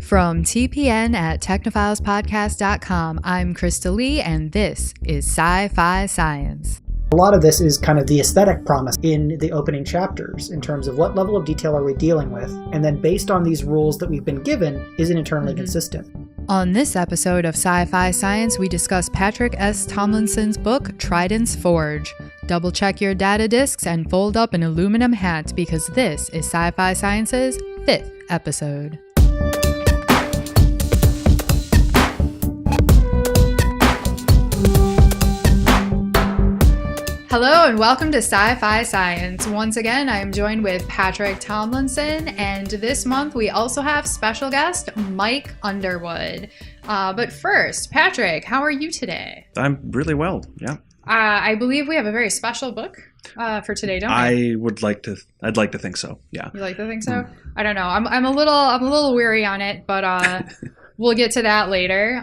From TPN at technophilespodcast.com, I'm Krista-Lee, and this is Sci-Fi Science. A lot of this is kind of the aesthetic promise in the opening chapters in terms of what level of detail are we dealing with, and then based on these rules that we've been given, is it internally consistent? On this episode of Sci-Fi Science, we discuss Patrick S. Tomlinson's book, Trident's Forge. Double check your data disks and fold up an aluminum hat because this is Sci-Fi Science's 5th episode. Hello and welcome to Sci-Fi Science. Once again, I'm joined with Patrick Tomlinson, and this month we also have special guest Mike Underwood. But first, Patrick, how are you today? I'm really well, yeah. I believe we have a very special book for today, don't we? I'd like to think so, yeah. You like to think so? I don't know. I'm a little weary on it, but we'll get to that later.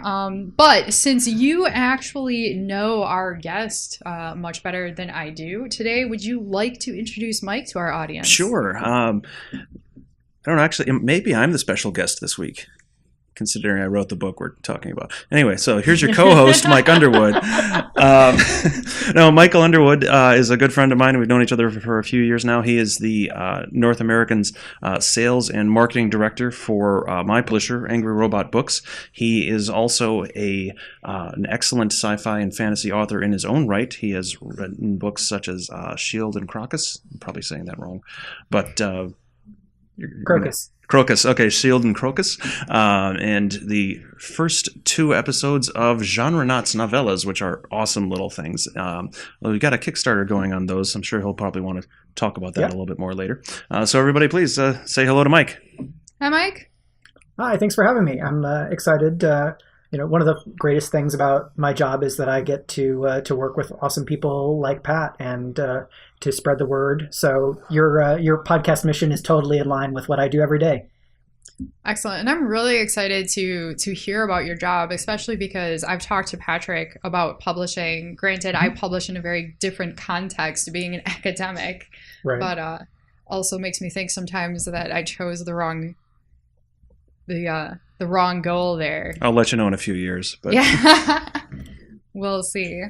But since you actually know our guest much better than I do, today would you like to introduce Mike to our audience? Sure. I don't know, actually, maybe I'm the special guest this week, considering I wrote the book we're talking about. Anyway, so here's your co-host, Mike Underwood. Michael Underwood is a good friend of mine. We've known each other for a few years now. He is the North American's sales and marketing director for my publisher, Angry Robot Books. He is also an excellent sci-fi and fantasy author in his own right. He has written books such as Shield and Crocus. I'm probably saying that wrong, but Crocus. Okay, Shield and Crocus. And the first 2 episodes of Genre Knots novellas, which are awesome little things. We've got a Kickstarter going on those. I'm sure he'll probably want to talk about that a little bit more later. So everybody, please say hello to Mike. Hi, Mike. Hi, thanks for having me. I'm excited. One of the greatest things about my job is that I get to work with awesome people like Pat and to spread the word. So your podcast mission is totally in line with what I do every day. Excellent. And I'm really excited to hear about your job, especially because I've talked to Patrick about publishing. Granted, I publish in a very different context, being an academic, right. But also makes me think sometimes that I chose the wrong goal there. I'll let you know in a few years. But yeah, we'll see.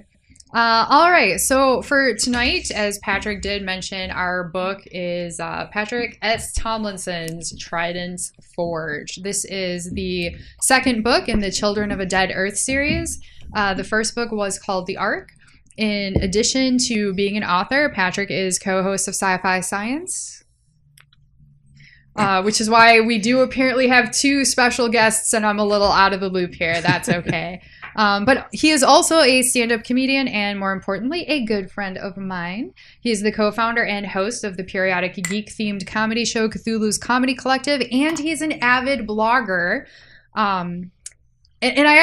All right. So for tonight, as Patrick did mention, our book is Patrick S. Tomlinson's Trident's Forge. This is the second book in the Children of a Dead Earth series. The first book was called The Ark. In addition to being an author, Patrick is co-host of Sci-Fi Science. Which is why we do apparently have 2 special guests, and I'm a little out of the loop here. That's okay. But he is also a stand-up comedian and, more importantly, a good friend of mine. He is the co-founder and host of the periodic geek-themed comedy show Cthulhu's Comedy Collective, and he's an avid blogger. And I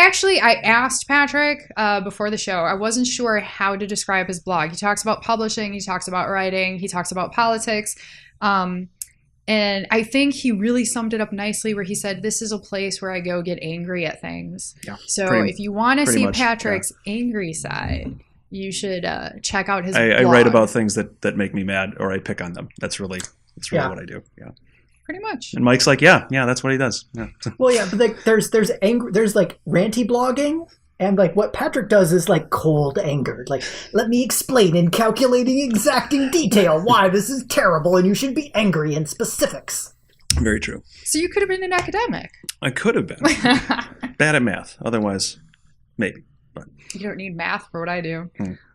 asked Patrick before the show. I wasn't sure how to describe his blog. He talks about publishing. He talks about writing. He talks about politics. And I think he really summed it up nicely where he said, this is a place where I go get angry at things. Yeah, so if you want to see Patrick's angry side, you should check out his blog. I write about things that make me mad, or I pick on them. That's really what I do. Yeah. Pretty much. And Mike's like, yeah, that's what he does. Yeah. Well, yeah, but there's like ranty blogging. And like what Patrick does is like cold anger. Like, let me explain in calculating exacting detail why this is terrible and you should be angry in specifics. Very true. So you could have been an academic. I could have been. Bad at math. Otherwise, maybe. But you don't need math for what I do.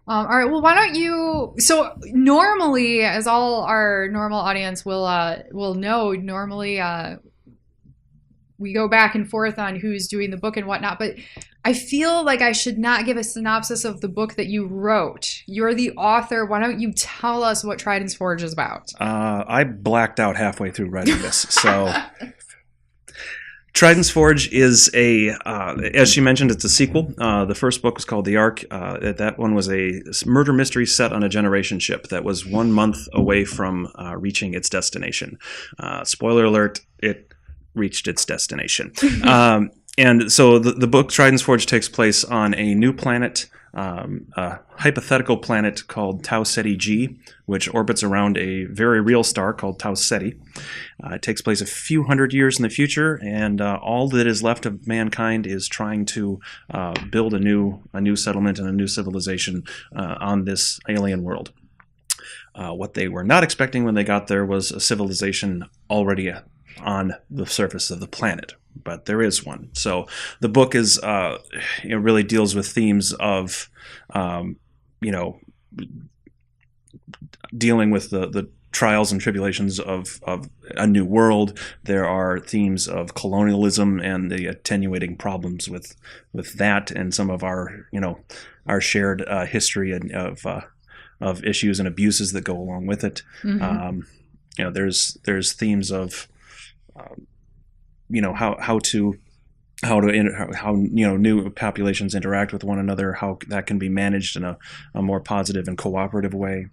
All right. Well, why don't you? So normally, as all our normal audience will know, normally we go back and forth on who's doing the book and whatnot, but I feel like I should not give a synopsis of the book that you wrote. You're the author. Why don't you tell us what Trident's Forge is about? I blacked out halfway through writing this. So Trident's Forge is as she mentioned, it's a sequel. The first book was called The Ark. That one was a murder mystery set on a generation ship that was 1 month away from reaching its destination. Spoiler alert, it reached its destination. And so the book Trident's Forge takes place on a new planet a hypothetical planet called Tau Ceti G, which orbits around a very real star called Tau Ceti. It takes place a few hundred years in the future, and all that is left of mankind is trying to build a new settlement and a new civilization on this alien world. What they were not expecting when they got there was a civilization already on the surface of the planet, but there is one. So the book is really deals with themes of dealing with the trials and tribulations of a new world. There are themes of colonialism and the attenuating problems with that, and some of our shared history of issues and abuses that go along with it. Mm-hmm. There's themes of how new populations interact with one another, how that can be managed in a more positive and cooperative way,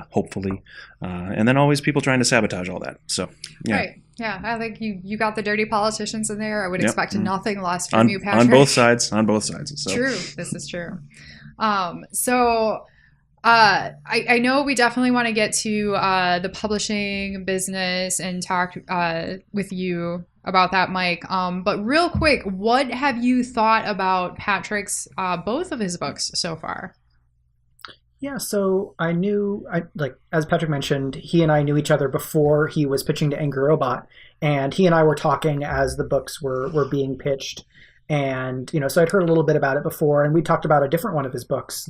hopefully, and then always people trying to sabotage all that. So yeah. Right. Yeah, I think you got the dirty politicians in there. I would expect nothing less from you, Patrick. On both sides. So. True. This is true. I know we definitely want to get to the publishing business and talk with you about that, Mike. But real quick, what have you thought about Patrick's both of his books so far? Yeah, so as Patrick mentioned, he and I knew each other before he was pitching to Angry Robot, and he and I were talking as the books were being pitched. And, so I'd heard a little bit about it before, and we talked about a different one of his books.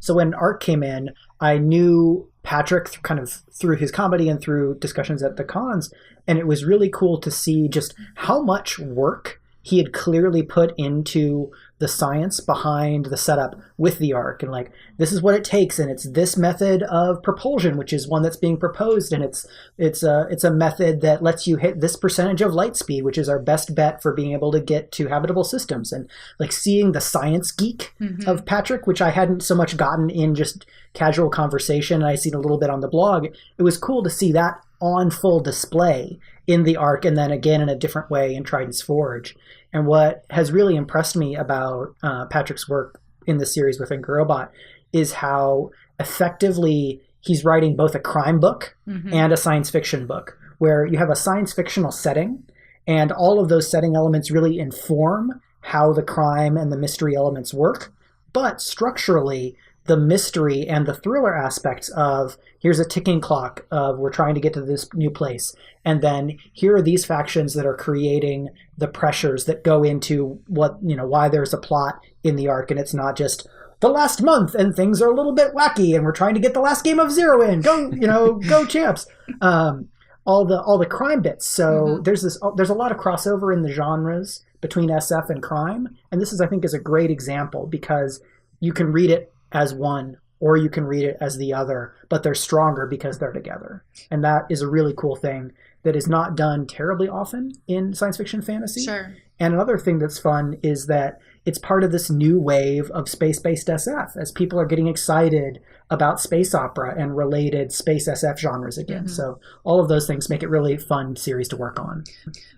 So when Art came in, I knew Patrick kind of through his comedy and through discussions at the cons, and it was really cool to see just how much work he had clearly put into the science behind the setup with the Ark, and this is what it takes, and it's this method of propulsion, which is one that's being proposed, and it's a method that lets you hit this percentage of light speed, which is our best bet for being able to get to habitable systems. And seeing the science geek of Patrick, which I hadn't so much gotten in just casual conversation, and I seen a little bit on the blog, it was cool to see that on full display in the Ark, and then again in a different way in Trident's Forge. And what has really impressed me about Patrick's work in the series with Angry Robot is how effectively he's writing both a crime book and a science fiction book, where you have a science fictional setting, and all of those setting elements really inform how the crime and the mystery elements work. But structurally, the mystery and the thriller aspects of here's a ticking clock of we're trying to get to this new place, and then here are these factions that are creating the pressures that go into why there's a plot in the Ark, and it's not just the last month and things are a little bit wacky and we're trying to get the last game of Zero in. Go champs. All the crime bits. So there's a lot of crossover in the genres between SF and crime, and this I think is a great example because you can read it as one or you can read it as the other, but they're stronger because they're together. And that is a really cool thing that is not done terribly often in science fiction fantasy. Sure. And another thing that's fun is that it's part of this new wave of space-based SF as people are getting excited about space opera and related space SF genres again. So all of those things make it really fun series to work on.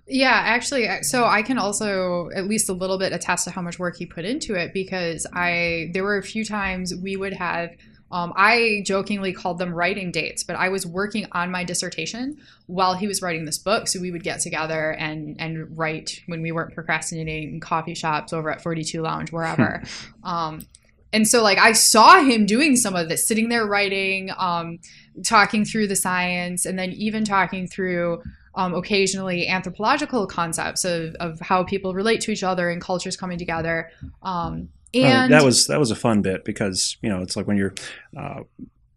Yeah, actually, so I can also at least a little bit attest to how much work he put into it, because there were a few times we would have I jokingly called them writing dates, but I was working on my dissertation while he was writing this book. So we would get together and write when we weren't procrastinating in coffee shops over at 42 Lounge, wherever. And so I saw him doing some of this, sitting there writing, talking through the science, and then even talking through occasionally anthropological concepts of how people relate to each other and cultures coming together. And that was a fun bit because it's like when you're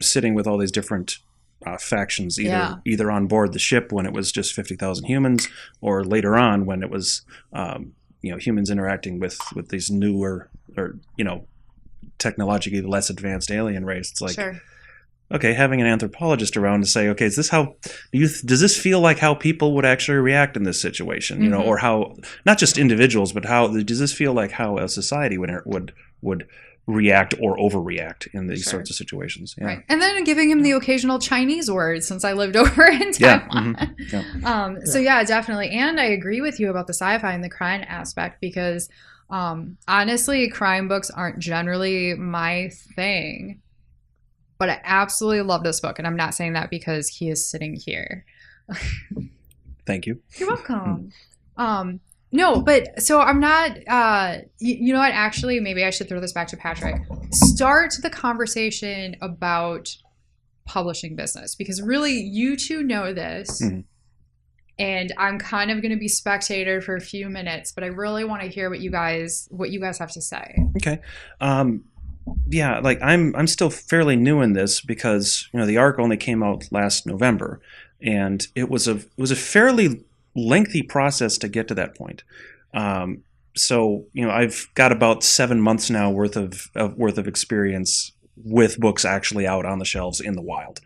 sitting with all these different factions, either on board the ship when it was just 50,000 humans, or later on when it was humans interacting with these newer or technologically less advanced alien race. It's like, sure. Okay, having an anthropologist around to say, okay, is this how does this feel like how people would actually react in this situation? Or how not just individuals, but how does this feel like how a society would react or overreact in these sorts of situations? Yeah. Right, and then giving him the occasional Chinese word since I lived over in Taiwan. So yeah, definitely, and I agree with you about the sci-fi and the crime aspect because Honestly, crime books aren't generally my thing, but I absolutely love this book, and I'm not saying that because he is sitting here. Thank you. You're welcome. No, but so I'm not, you know what, actually, maybe I should throw this back to Patrick. Start the conversation about publishing business, because really you two know this, and I'm kind of going to be spectator for a few minutes, but I really want to hear what you guys have to say. Okay. Yeah, like I'm still fairly new in this because, the ARC only came out last November, and it was a fairly lengthy process to get to that point. So I've got about 7 months now worth of experience with books actually out on the shelves in the wild.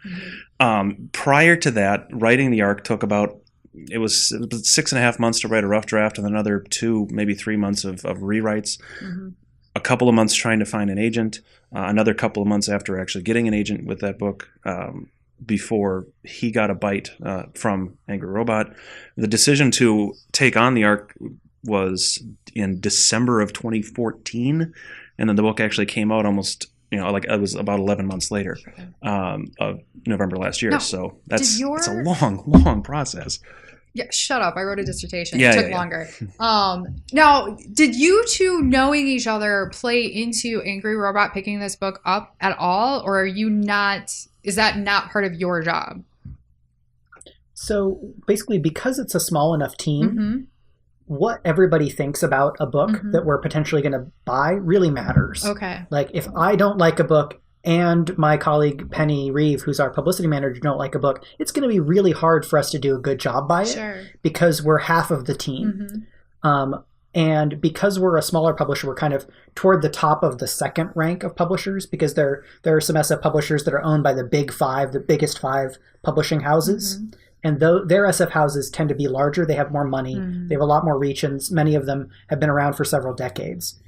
Prior to that, writing the ARC took about, it was 6.5 months to write a rough draft, and another 2, maybe 3 months of rewrites. A couple of months trying to find an agent, another couple of months after actually getting an agent with that book, before he got a bite from Angry Robot. The decision to take on the ARC was in December of 2014, and then the book actually came out almost, it was about 11 months later, of November last year. Now, so it's a long process. Yeah, shut up. I wrote a dissertation. It took longer. Now, did you two knowing each other play into Angry Robot picking this book up at all? Or are you not, is that not part of your job? So basically, because it's a small enough team, what everybody thinks about a book that we're potentially going to buy really matters. Okay. Like if I don't like a book, and my colleague Penny Reeve, who's our publicity manager, don't like a book, it's going to be really hard for us to do a good job by it because we're half of the team. And because we're a smaller publisher, we're kind of toward the top of the second rank of publishers, because there are some SF publishers that are owned by the big five, the biggest 5 publishing houses. And though their SF houses tend to be larger, they have more money, they have a lot more reach, and many of them have been around for several decades.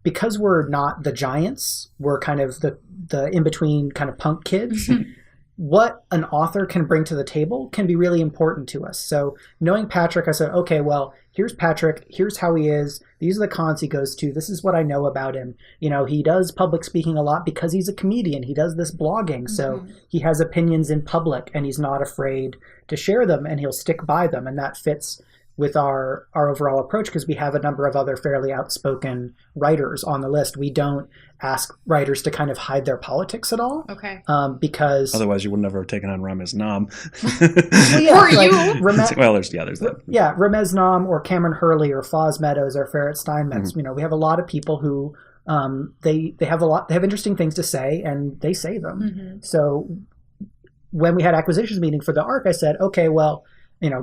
Because we're not the giants, we're kind of the in-between kind of punk kids, what an author can bring to the table can be really important to us. So knowing Patrick, I said, okay, well, here's Patrick, here's how he is, these are the cons he goes to, this is what I know about him. He does public speaking a lot because he's a comedian, he does this blogging, so he has opinions in public and he's not afraid to share them, and he'll stick by them, and that fits with our overall approach, because we have a number of other fairly outspoken writers on the list. We don't ask writers to kind of hide their politics at all. Okay. Because otherwise you would never have taken on Ramez Nam. Or you. There's that. Yeah, Ramez Nam or Cameron Hurley or Foz Meadows or Ferret Steinmetz. We have a lot of people who they have interesting things to say, and they say them. So when we had acquisitions meeting for the ARC, I said, okay, well,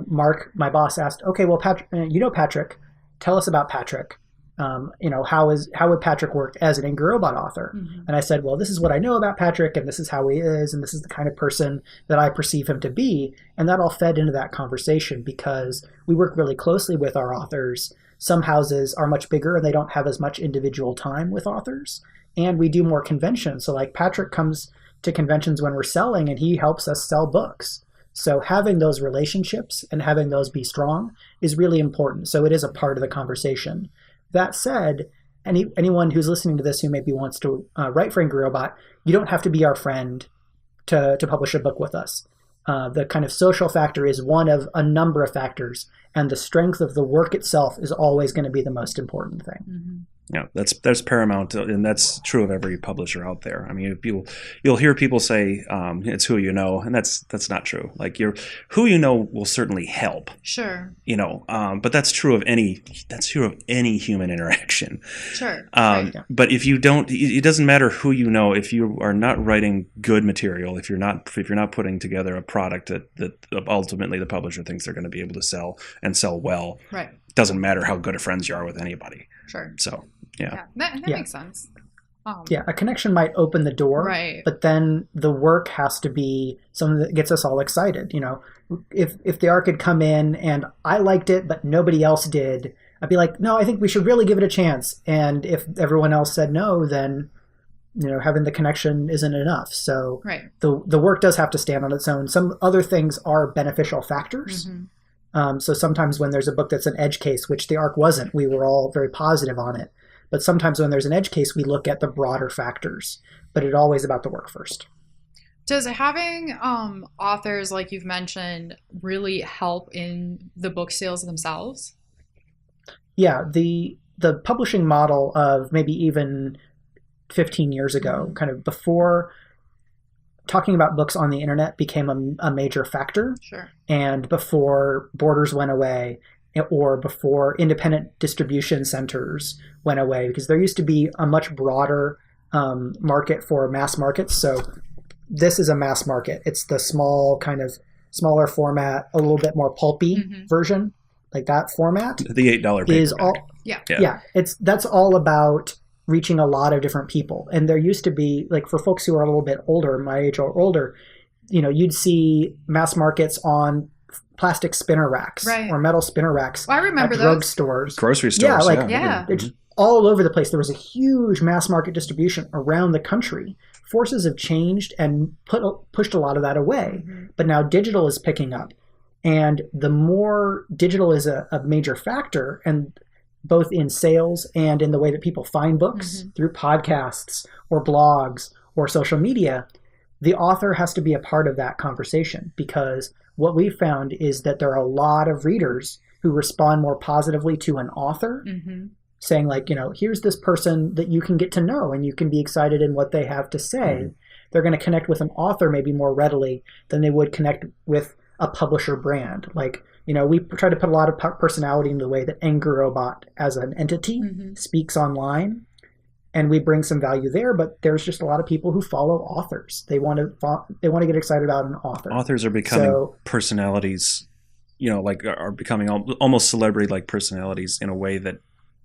Mark, my boss, asked, okay, well, Patrick, Patrick, tell us about Patrick. How would Patrick work as an Angry Robot author? And I said, well, this is what I know about Patrick, and this is how he is, and this is the kind of person that I perceive him to be. And that all fed into that conversation because we work really closely with our authors. Some houses are much bigger and they don't have as much individual time with authors. And we do more conventions. So like Patrick comes to conventions when we're selling, and he helps us sell books. So having those relationships and having those be strong is really important. So it is a part of the conversation. That said, anyone who's listening to this who maybe wants to write for Angry Robot, you don't have to be our friend to publish a book with us. The kind of social factor is one of a number of factors, and the strength of the work itself is always going to be the most important thing. Yeah, that's paramount, and that's true of every publisher out there. I mean, you'll hear people say it's who you know, and that's not true. Like who you know will certainly help. Sure. But that's true of any human interaction. Sure. But if you don't, it doesn't matter who you know. If you are not writing good material, if you're not putting together a product that ultimately the publisher thinks they're going to be able to sell and sell well. Right. Doesn't matter how good of friends you are with anybody. Sure. So, yeah. That makes sense. A connection might open the door, right? But then the work has to be something that gets us all excited. If the ARC had come in and I liked it, but nobody else did, I'd be like, no, I think we should really give it a chance. And if everyone else said no, then having the connection isn't enough. So right. the work does have to stand on its own. Some other things are beneficial factors. So sometimes when there's a book that's an edge case, which the arc wasn't, we were all very positive on it. But sometimes when there's an edge case, we look at the broader factors. But it's always about the work first. Does having authors, like you've mentioned, really help in the book sales themselves? Yeah, the publishing model of maybe even 15 years ago, kind of before talking about books on the internet became a major factor. Sure. And before borders went away, or before independent distribution centers went away, because there used to be a much broader market for mass markets. So this is a mass market. It's the small, kind of smaller format, a little bit more pulpy version, like that format. The $8 paperback. Is all, yeah. That's all about reaching a lot of different people. And there used to be, like, for folks who are a little bit older, my age or older, you'd see mass markets on plastic spinner racks or metal spinner racks. Well, I remember at those. Drugstores. Grocery stores. It's all over the place. There was a huge mass market distribution around the country. Forces have changed and pushed a lot of that away. But now digital is picking up. And the more digital is a major factor, and both in sales and in the way that people find books through podcasts or blogs or social media, the author has to be a part of that conversation, because what we found is that there are a lot of readers who respond more positively to an author saying, like, here's this person that you can get to know and you can be excited in what they have to say. They're going to connect with an author maybe more readily than they would connect with a publisher brand. Like, we try to put a lot of personality in the way that Angry Robot as an entity speaks online, and we bring some value there. But there's just a lot of people who follow authors. They want to get excited about an author. Authors are becoming personalities, are becoming almost celebrity-like personalities in a way that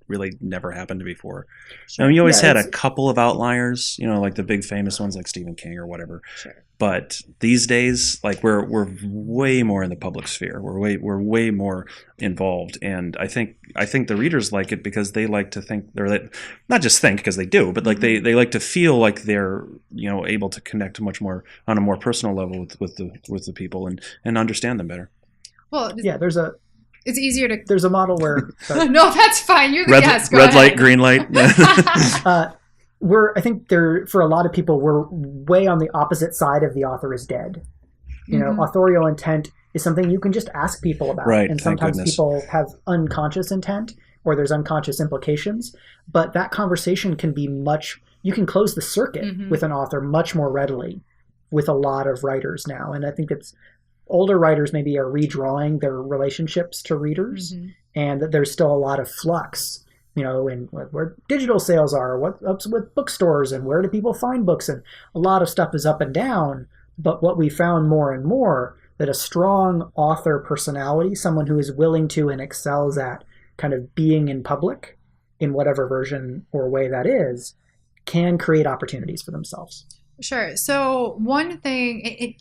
really never happened before. Sure. I mean, you always had a couple of outliers, like the big famous ones like Stephen King or whatever. Sure. But these days, like, we're way more in the public sphere. We're way more involved, and I think the readers like it because they like to think, or not just think because they do, but like they like to feel like they're able to connect much more on a more personal level with the people and understand them better. Well, it's easier to. There's a model where. No, that's fine. You're the guest. Go red ahead. light, green light. I think for a lot of people, we're way on the opposite side of the author is dead. Authorial intent is something you can just ask people about. Right. And sometimes people have unconscious intent, or there's unconscious implications. But that conversation can be you can close the circuit with an author much more readily with a lot of writers now. And I think older writers maybe are redrawing their relationships to readers, and that there's still a lot of flux, in where digital sales are, what's up with bookstores, and where do people find books, and a lot of stuff is up and down. But what we found more and more, that a strong author personality, someone who is willing to and excels at kind of being in public in whatever version or way that is, can create opportunities for themselves. Sure. So one thing,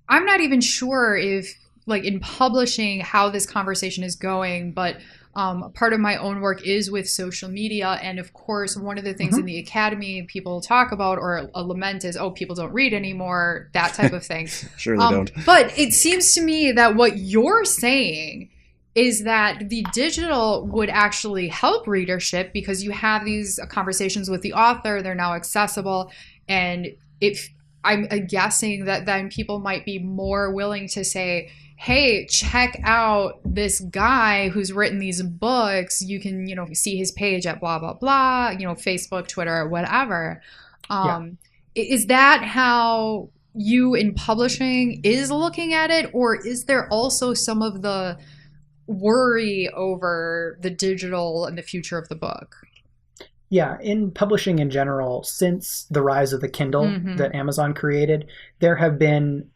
I'm not even sure if, like, in publishing how this conversation is going, but part of my own work is with social media. And of course, one of the things in the academy people talk about, or a lament, is, people don't read anymore, that type of thing. Sure they don't. But it seems to me that what you're saying is that the digital would actually help readership, because you have these conversations with the author, they're now accessible. And I'm guessing that then people might be more willing to say, hey, check out this guy who's written these books. You can, see his page at blah, blah, blah, Facebook, Twitter, whatever. Is that how you in publishing is looking at it? Or is there also some of the worry over the digital and the future of the book? Yeah, in publishing in general, since the rise of the Kindle that Amazon created, there have been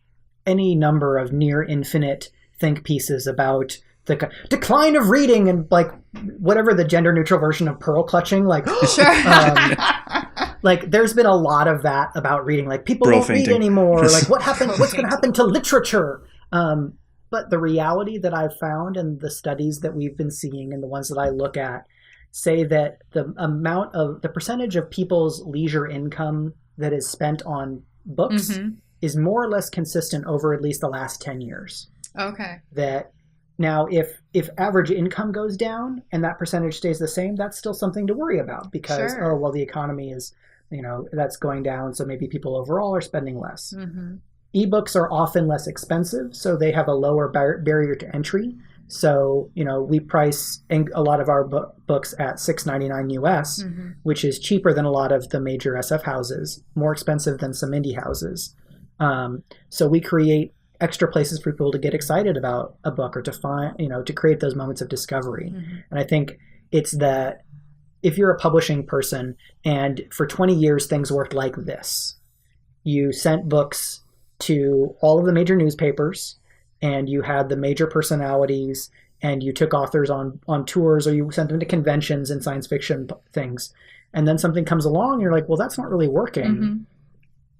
any number of near infinite think pieces about the decline of reading and, like, whatever the gender neutral version of pearl clutching, like, like, there's been a lot of that about reading, like, people don't read anymore, like, what's going to happen to literature? But the reality that I've found, and the studies that we've been seeing and the ones that I look at, say that the percentage of people's leisure income that is spent on books is more or less consistent over at least the last 10 years. Okay. That Now, if average income goes down and that percentage stays the same, that's still something to worry about because, Sure. oh, well, the economy is, that's going down. So maybe people overall are spending less. Mm-hmm. Ebooks are often less expensive, so they have a lower barrier to entry. So, we price a lot of our books at $6.99 US, Mm-hmm. which is cheaper than a lot of the major SF houses, more expensive than some indie houses. So we create extra places for people to get excited about a book or to find, to create those moments of discovery. Mm-hmm. And I think it's that if you're a publishing person and for 20 years things worked like this, you sent books to all of the major newspapers and you had the major personalities and you took authors on tours or you sent them to conventions and science fiction things. And then something comes along and you're like, well, that's not really working. Mm-hmm.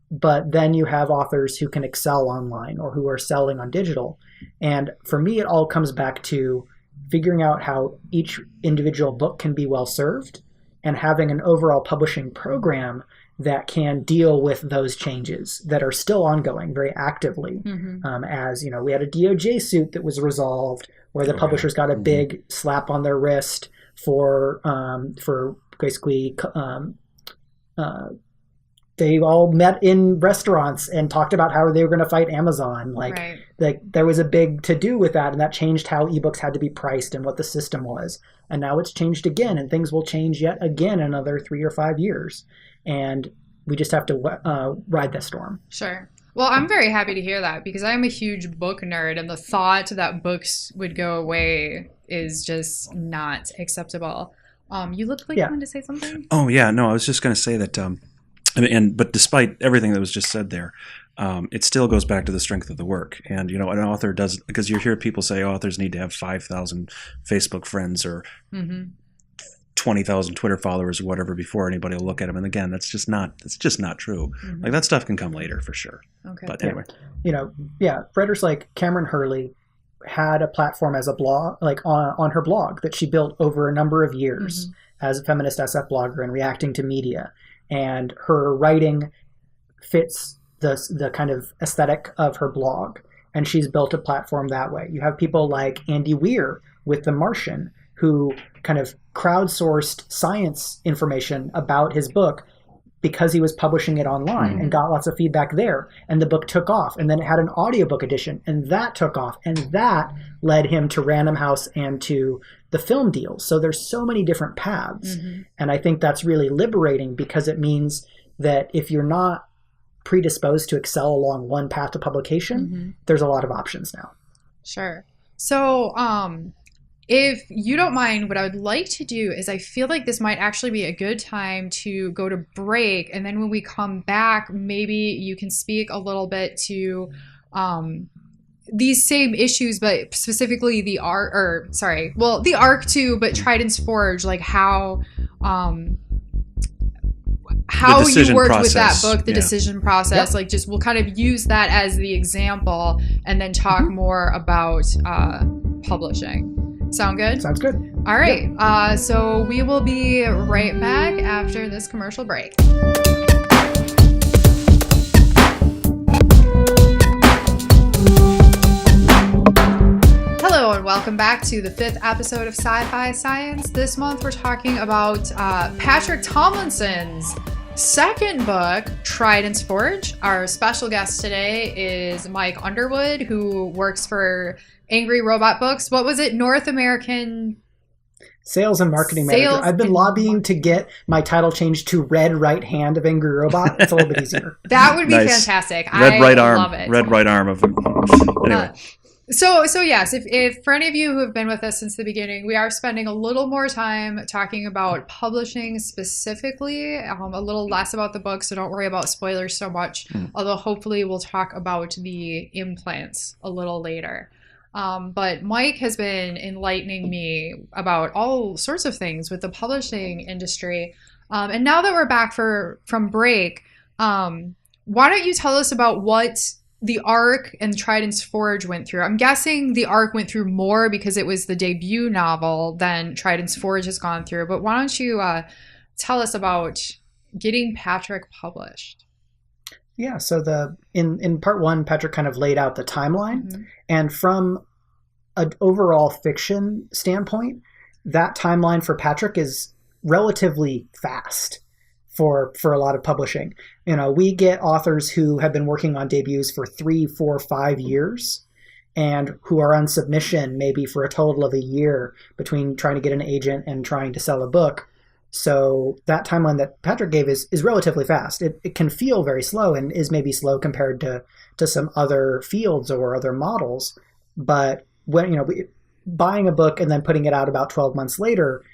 But then you have authors who can excel online or who are selling on digital. And for me, it all comes back to figuring out how each individual book can be well served and having an overall publishing program that can deal with those changes that are still ongoing very actively. Mm-hmm. As we had a DOJ suit that was resolved where the publishers got a big slap on their wrist for basically they all met in restaurants and talked about how they were going to fight Amazon. Like there was a big to-do with that, and that changed how ebooks had to be priced and what the system was. And now it's changed again, and things will change yet again in another 3 or 5 years. And we just have to ride that storm. Sure. Well, I'm very happy to hear that because I'm a huge book nerd, and the thought that books would go away is just not acceptable. You look like you wanted to say something? Oh, yeah. No, I was just going to say that... but despite everything that was just said there, it still goes back to the strength of the work. And, an author does, because you hear people say authors need to have 5,000 Facebook friends or 20,000 Twitter followers or whatever before anybody will look at them. And again, that's just not true. Mm-hmm. Like that stuff can come later for sure. Okay. But anyway. Writers like Cameron Hurley had a platform as a blog, like on her blog that she built over a number of years as a feminist SF blogger and reacting to media. And her writing fits the kind of aesthetic of her blog. And she's built a platform that way. You have people like Andy Weir with The Martian, who kind of crowdsourced science information about his book because he was publishing it online and got lots of feedback there. And the book took off. And then it had an audiobook edition, and that took off. And that led him to Random House and to the film deals. So there's so many different paths. And I think that's really liberating because it means that if you're not predisposed to excel along one path to publication, there's a lot of options now. Sure. So, if you don't mind, what I would like to do is I feel like this might actually be a good time to go to break. And then when we come back, maybe you can speak a little bit to these same issues, but specifically the Arc too, but Trident's Forge, like how you worked with that book, the decision process, like just we'll kind of use that as the example and then talk more about publishing. Sound good? Sounds good. All right. So we will be right back after this commercial break. Hello and welcome back to the 5th episode of Sci-Fi Science. This month we're talking about Patrick Tomlinson's second book, Trident's Forge. Our special guest today is Mike Underwood, who works for Angry Robot Books. What was it? North American Sales and Marketing Manager. I've been lobbying to get my title changed to Red Right Hand of Angry Robot. It's a little bit easier. That would be fantastic. Red right arm. Love it. Red right arm of anyway. So yes, if for any of you who have been with us since the beginning, we are spending a little more time talking about publishing specifically, a little less about the book, so don't worry about spoilers so much, although hopefully we'll talk about the implants a little later. But Mike has been enlightening me about all sorts of things with the publishing industry. And now that we're back from break, why don't you tell us about what the Arc and Trident's Forge went through? I'm guessing the Arc went through more because it was the debut novel than Trident's Forge has gone through. But why don't you tell us about getting Patrick published? Yeah, so in part one, Patrick kind of laid out the timeline. And from an overall fiction standpoint, that timeline for Patrick is relatively fast for a lot of publishing. We get authors who have been working on debuts for 3, 4, 5 years, and who are on submission maybe for a total of a year between trying to get an agent and trying to sell a book. So that timeline that Patrick gave is relatively fast. It can feel very slow and is maybe slow compared to some other fields or other models. But when buying a book and then putting it out about 12 months later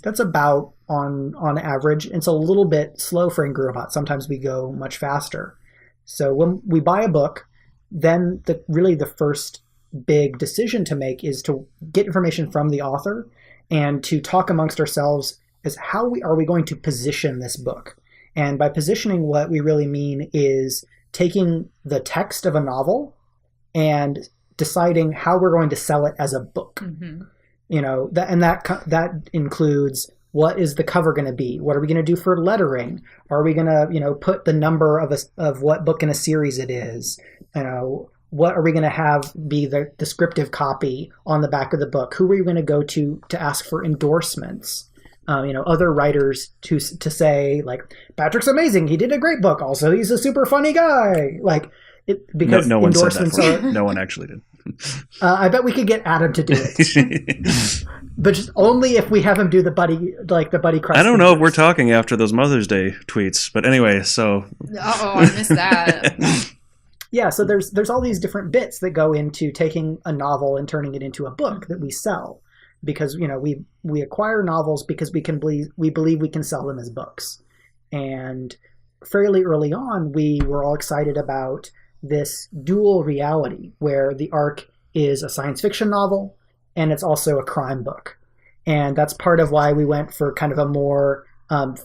that's about on average. It's a little bit slow for Angry Robot. Sometimes we go much faster. So when we buy a book, then the first big decision to make is to get information from the author and to talk amongst ourselves as how are we going to position this book. And by positioning, what we really mean is taking the text of a novel and deciding how we're going to sell it as a book. Mm-hmm. That includes, what is the cover going to be? What are we going to do for lettering? Are we going to put the number of what book in a series it is? What are we going to have be the descriptive copy on the back of the book? Who are we going to go to ask for endorsements? Other writers to say, like, Patrick's amazing, he did a great book, also he's a super funny guy, because no one said that. No one actually did. I bet we could get Adam to do it, but just only if we have him do the buddy crush. I don't know if we're talking after those Mother's Day tweets, but anyway, so I missed that. Yeah, so there's all these different bits that go into taking a novel and turning it into a book that we sell, because we acquire novels because we believe we can sell them as books. And fairly early on, we were all excited about this dual reality where the Ark is a science fiction novel and it's also a crime book. And that's part of why we went for kind of a more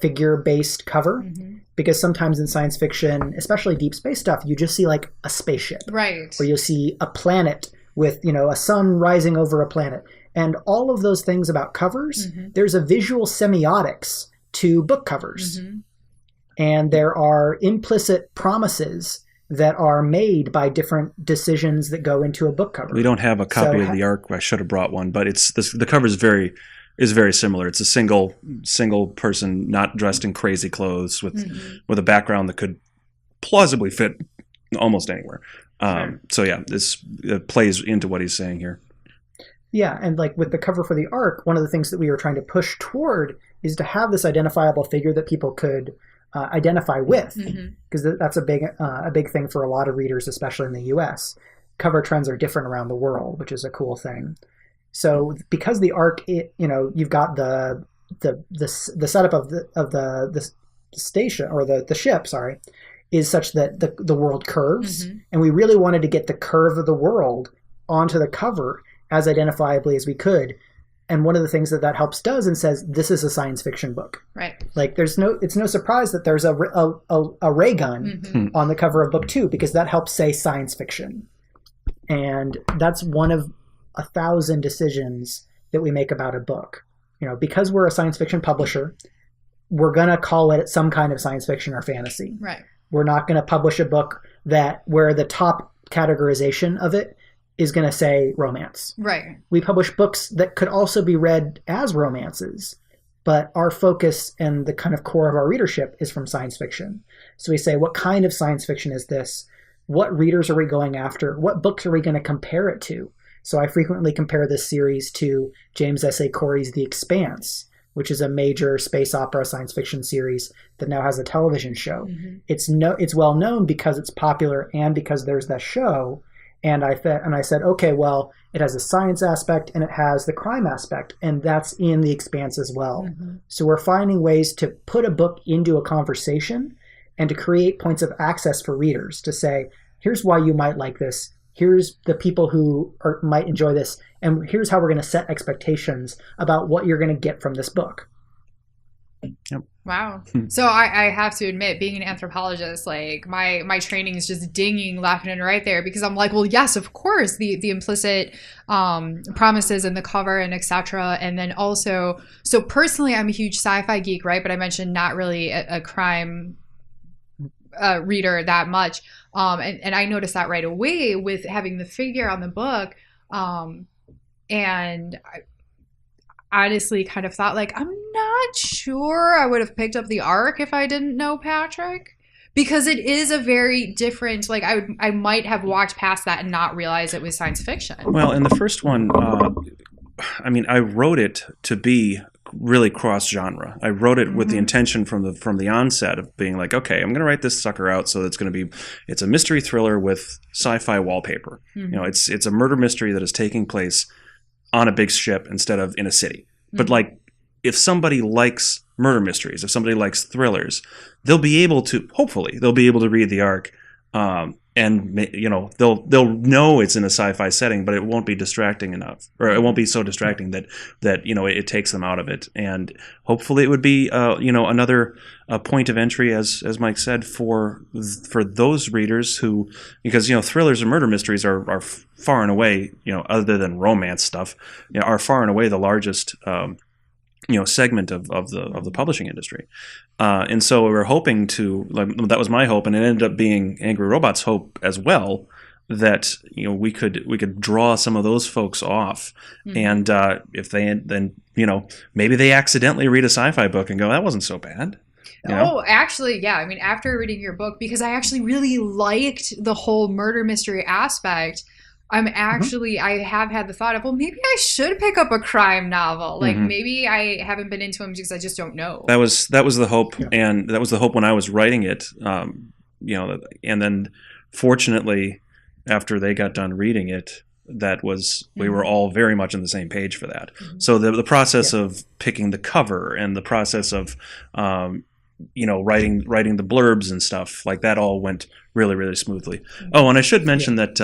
figure-based cover, mm-hmm. because sometimes in science fiction, especially deep space stuff, you just see like a spaceship, right? Or you'll see a planet with a sun rising over a planet. And all of those things about covers, mm-hmm. there's a visual semiotics to book covers. Mm-hmm. And there are implicit promises that are made by different decisions that go into a book cover. We don't have a copy of the Ark. I should have brought one, but the cover is very similar. It's a single person not dressed in crazy clothes with a background that could plausibly fit almost anywhere. Sure. So yeah, it plays into what he's saying here. Yeah, and like with the cover for the Ark, one of the things that we were trying to push toward is to have this identifiable figure that people could identify with, because that's a big thing for a lot of readers, especially in the U.S. Cover trends are different around the world, which is a cool thing. So because the Ark, you've got the setup of the station, or the ship, sorry, is such that the world curves, and we really wanted to get the curve of the world onto the cover as identifiably as we could. And one of the things that helps does and says, this is a science fiction book. Right. Like it's no surprise that there's a ray gun on the cover of book 2, because that helps say science fiction. And that's one of 1,000 decisions that we make about a book. Because we're a science fiction publisher, we're going to call it some kind of science fiction or fantasy. Right. We're not going to publish a book where the top categorization of it is going to say romance. Right. We publish books that could also be read as romances, but our focus and the kind of core of our readership is from science fiction. So we say, what kind of science fiction is this? What readers are we going after? What books are we going to compare it to? So I frequently compare this series to James S.A. Corey's The Expanse, which is a major space opera science fiction series that now has a television show. It's well known because it's popular and because there's that show. And I said, okay, well, it has a science aspect and it has the crime aspect, and that's in The Expanse as well. So we're finding ways to put a book into a conversation and to create points of access for readers to say, here's why you might like this. Here's the people who might enjoy this. And here's how we're going to set expectations about what you're going to get from this book. Yep. Wow. So I have to admit, being an anthropologist, like my training is just dinging left and right there, because I'm like, well, yes, of course, the implicit promises in the cover and etc. And then also, so personally, I'm a huge sci-fi geek, right? But I mentioned not really a crime reader that much. And I noticed that right away with having the figure on the book. And I honestly kind of thought, like, I'm not sure I would have picked up the arc if I didn't know Patrick. Because it is a very different, like, I might have walked past that and not realize it was science fiction. Well, in the first one, I mean, I wrote it to be really cross-genre. I wrote it with the intention from the onset of being like, okay, I'm going to write this sucker out so it's a mystery thriller with sci-fi wallpaper. You know, it's a murder mystery that is taking place on a big ship instead of in a city. But like, if somebody likes murder mysteries, if somebody likes thrillers, hopefully they'll be able to read the arc, and you know, they'll know it's in a sci-fi setting, but it won't be distracting enough, or it won't be so distracting that you know, it takes them out of it. And hopefully it would be you know, another point of entry, as Mike said, for those readers who, because, you know, thrillers and murder mysteries are far and away, you know, other than romance stuff, you know, are far and away the largest you know, segment of the publishing industry, and so we were hoping to, like, that was my hope, and it ended up being Angry Robot's hope as well, that, you know, we could draw some of those folks off, and if they then, you know, maybe they accidentally read a sci-fi book and go, that wasn't so bad. You know? Oh, actually, yeah. I mean, after reading your book, because I actually really liked the whole murder mystery aspect, I have had the thought of, well, maybe I should pick up a crime novel. Like, maybe I haven't been into them because I just don't know. That was the hope, and that was the hope when I was writing it. You know, and then fortunately, after they got done reading it, we were all very much on the same page for that. So the process of picking the cover and the process of you know, writing the blurbs and stuff like that all went really, really smoothly. Oh, and I should mention that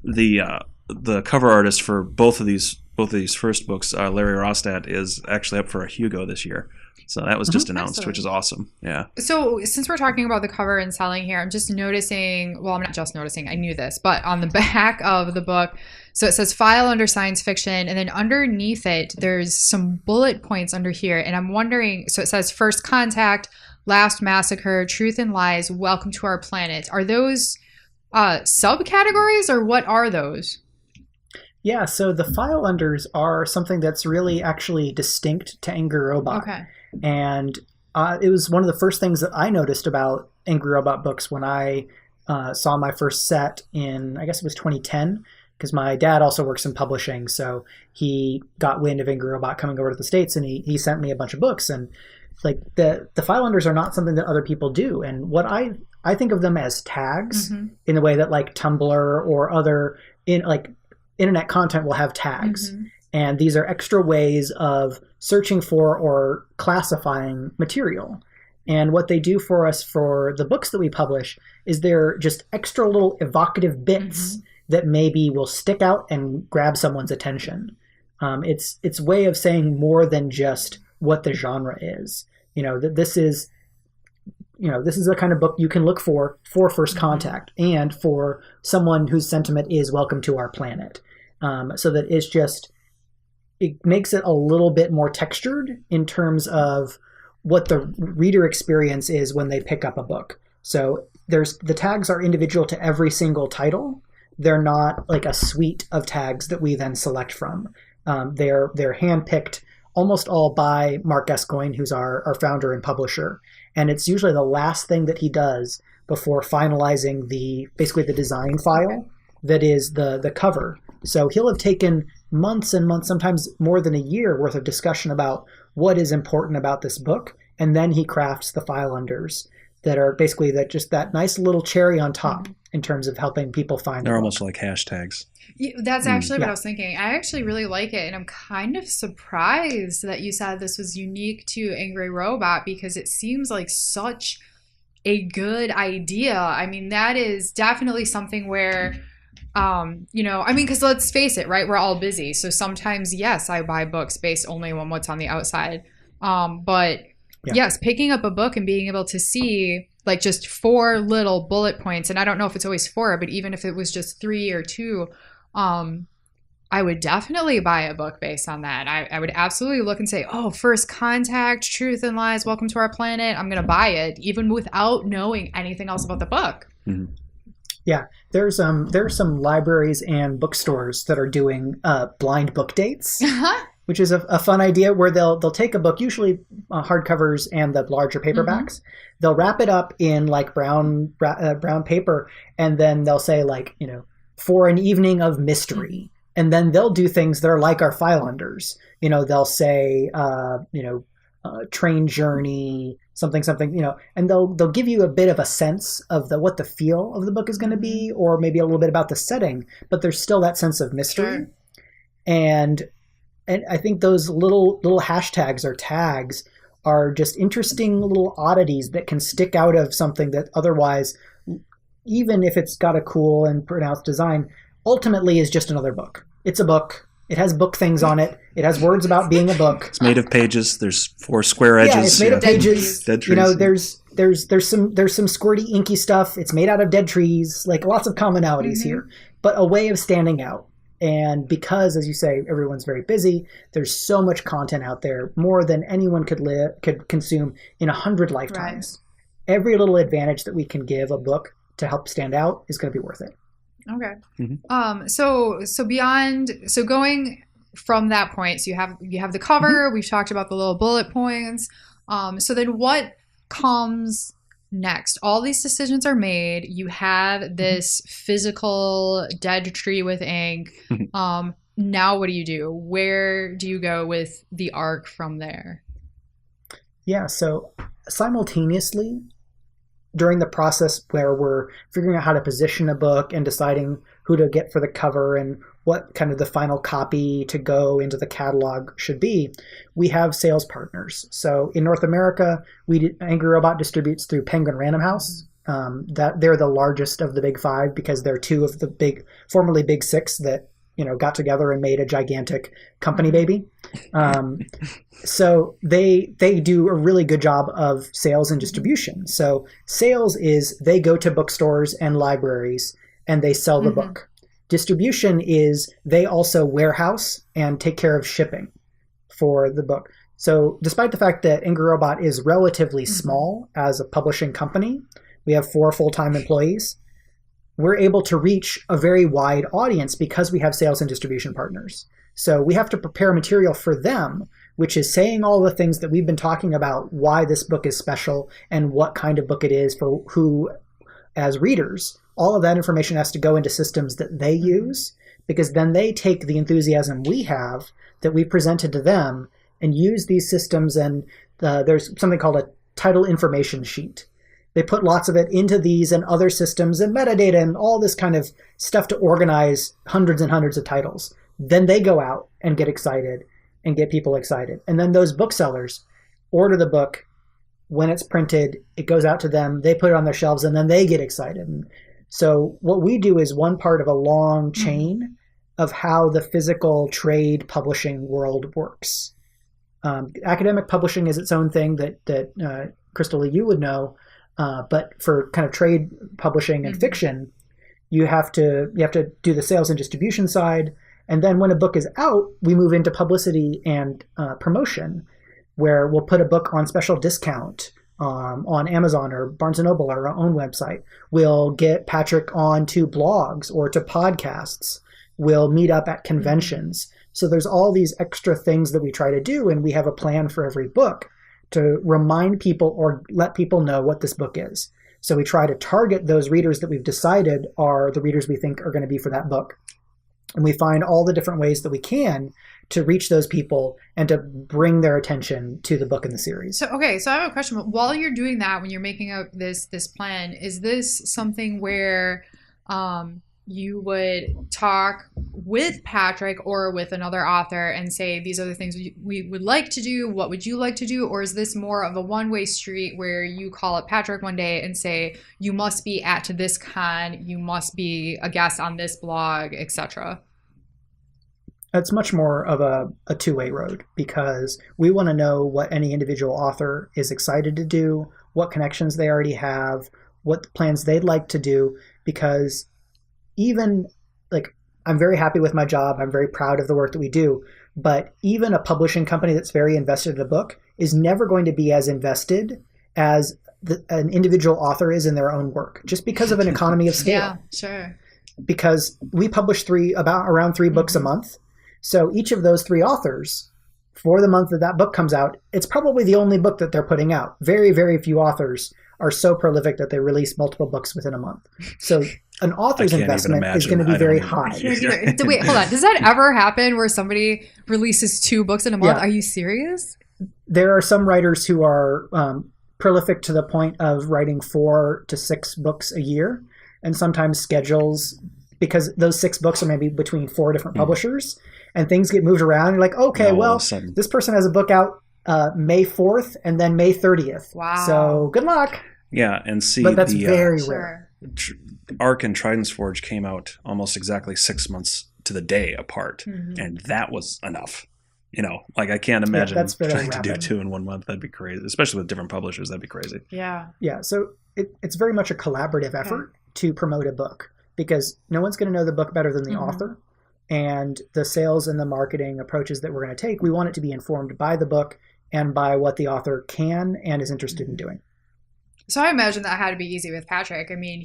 the cover artist for both of these first books, Larry Rostat, is actually up for a Hugo this year. So that was just announced, Excellent. Which is awesome. Yeah. So since we're talking about the cover and selling here, I'm just noticing, well, I'm not just noticing, I knew this, but on the back of the book, so it says file under science fiction, and then underneath it, there's some bullet points under here. And I'm wondering, so it says First Contact, Last Massacre, Truth and Lies, Welcome to Our Planet. Are those subcategories, or what are those? Yeah, so the file unders are something that's really actually distinct to Angry Robot. Okay. And it was one of the first things that I noticed about Angry Robot books when I saw my first set in, I guess it was 2010, because my dad also works in publishing, so he got wind of Angry Robot coming over to the States, and he sent me a bunch of books. And like the file unders are not something that other people do. And what I think of them as tags in the way that like Tumblr or other internet content will have tags. And these are extra ways of searching for or classifying material. And what they do for us for the books that we publish is they're just extra little evocative bits that maybe will stick out and grab someone's attention. It's a way of saying more than just what the genre is. You know, that this is the kind of book you can look for First Contact and for someone whose sentiment is Welcome to Our Planet. So that it makes it a little bit more textured in terms of what the reader experience is when they pick up a book. So the tags are individual to every single title. They're not like a suite of tags that we then select from. They're handpicked almost all by Mark Gascoigne, who's our founder and publisher. And it's usually the last thing that he does before finalizing basically the design file that is the cover. So he'll have taken months and months, sometimes more than a year worth of discussion about what is important about this book. And then he crafts the file unders that are basically that nice little cherry on top in terms of helping people find They're almost like hashtags. Yeah, that's actually what I was thinking. I actually really like it, and I'm kind of surprised that you said this was unique to Angry Robot, because it seems like such a good idea. I mean, that is definitely something where, because let's face it, right? We're all busy. So sometimes, yes, I buy books based only on what's on the outside. Yes, picking up a book and being able to see like just 4 little bullet points, and I don't know if it's always 4, but even if it was just 3 or 2, I would definitely buy a book based on that. I would absolutely look and say, oh, First Contact, Truth and Lies, Welcome to Our Planet. I'm going to buy it, even without knowing anything else about the book. Yeah, there's some libraries and bookstores that are doing blind book dates, which is a fun idea where they'll take a book, usually hardcovers and the larger paperbacks. They'll wrap it up in like brown paper, and then they'll say like, for an evening of mystery. And then they'll do things that are like our file unders. They'll say, train journey, something, and they'll give you a bit of a sense of what the feel of the book is going to be, or maybe a little bit about the setting, but there's still that sense of mystery. Sure. And I think those little hashtags or tags are just interesting little oddities that can stick out of something that otherwise, even if it's got a cool and pronounced design, ultimately is just another book. It's a book. It has book things on it. It has words about being a book. It's made of pages. There's 4 square edges. Yeah, it's made of pages. Dead trees. There's some squirty, inky stuff. It's made out of dead trees. Like lots of commonalities here, but a way of standing out. And because, as you say, everyone's very busy, there's so much content out there, more than anyone could consume in 100 lifetimes. Right. Every little advantage that we can give a book to help stand out is going to be worth it. Okay. So going from that point, so you have the cover. We've talked about the little bullet points. So then what comes next? All these decisions are made. You have this physical dead tree with ink. Now what do you do? Where do you go with the arc from there? Yeah. So simultaneously, during the process where we're figuring out how to position a book and deciding who to get for the cover and what kind of the final copy to go into the catalog should be, we have sales partners. So in North America, Angry Robot distributes through Penguin Random House. That they're the largest of the big 5 because they're 2 of the formerly big 6 that got together and made a gigantic company baby. So they do a really good job of sales and distribution. So sales is they go to bookstores and libraries and they sell the book. Distribution is they also warehouse and take care of shipping for the book. So despite the fact that Angry Robot is relatively small as a publishing company, we have 4 full-time employees, we're able to reach a very wide audience because we have sales and distribution partners. So we have to prepare material for them, which is saying all the things that we've been talking about, why this book is special and what kind of book it is for who as readers. All of that information has to go into systems that they use, because then they take the enthusiasm we have that we presented to them and use these systems. And there's something called a title information sheet. They put lots of it into these and other systems and metadata and all this kind of stuff to organize hundreds and hundreds of titles. Then they go out and get excited and get people excited. And then those booksellers order the book. When it's printed, it goes out to them. They put it on their shelves and then they get excited. And so what we do is one part of a long chain of how the physical trade publishing world works. Academic publishing is its own thing that Krista-Lee, you would know. But for kind of trade publishing and fiction, you have to do the sales and distribution side. And then when a book is out, we move into publicity and promotion, where we'll put a book on special discount on Amazon or Barnes & Noble or our own website. We'll get Patrick on to blogs or to podcasts. We'll meet up at conventions. So there's all these extra things that we try to do, and we have a plan for every book to remind people or let people know what this book is. So we try to target those readers that we've decided are the readers we think are going to be for that book. And we find all the different ways that we can to reach those people and to bring their attention to the book in the series. So I have a question. While you're doing that, when you're making up this plan, is this something where you would talk with Patrick or with another author and say, these are the things we would like to do, what would you like to do? Or is this more of a one-way street where you call up Patrick one day and say, you must be at this con, you must be a guest on this blog, etc.? It's much more of a two-way road, because we want to know what any individual author is excited to do, what connections they already have, what plans they'd like to do, because even I'm very happy with my job. I'm very proud of the work that we do. But even a publishing company that's very invested in a book is never going to be as invested as an individual author is in their own work, just because of an economy of scale. Yeah, sure. Because we publish around three books a month. So each of those 3 authors, for the month that book comes out, it's probably the only book that they're putting out. Very, very few authors are so prolific that they release multiple books within a month. So an author's investment is going to be very high. Wait, hold on. Does that ever happen where somebody releases 2 books in a month? Yeah. Are you serious? There are some writers who are prolific to the point of writing 4 to 6 books a year, and sometimes schedules, because those 6 books are maybe between 4 different publishers, and things get moved around. You're like, okay, this person has a book out May 4th and then May 30th. Wow. So good luck. Yeah, and see, but that's very rare. Arc and Trident's Forge came out almost exactly 6 months to the day apart, and that was enough. You know, like I can't imagine trying to do 2 in 1 month. That'd be crazy, especially with different publishers. That'd be crazy. Yeah. Yeah. So it's very much a collaborative effort to promote a book, because no one's going to know the book better than the author. And the sales and the marketing approaches that we're going to take, we want it to be informed by the book and by what the author can and is interested in doing. So I imagine that had to be easy with Patrick. I mean,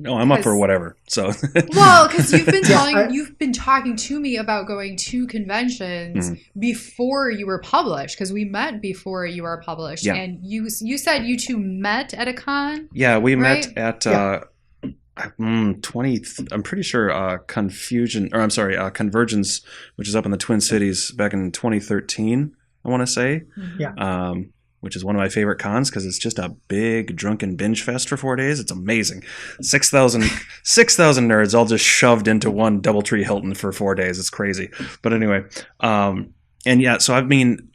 I'm up for whatever. So well, because you've been talking to me about going to conventions before you were published, because we met before you were published, and you said you 2 met at a con. Yeah, we met at I'm pretty sure Convergence, which is up in the Twin Cities back in 2013. I want to say. Yeah. Which is one of my favorite cons, because it's just a big drunken binge fest for 4 days. It's amazing. 6,000 nerds all just shoved into one Doubletree Hilton for 4 days. It's crazy. But anyway, so I mean,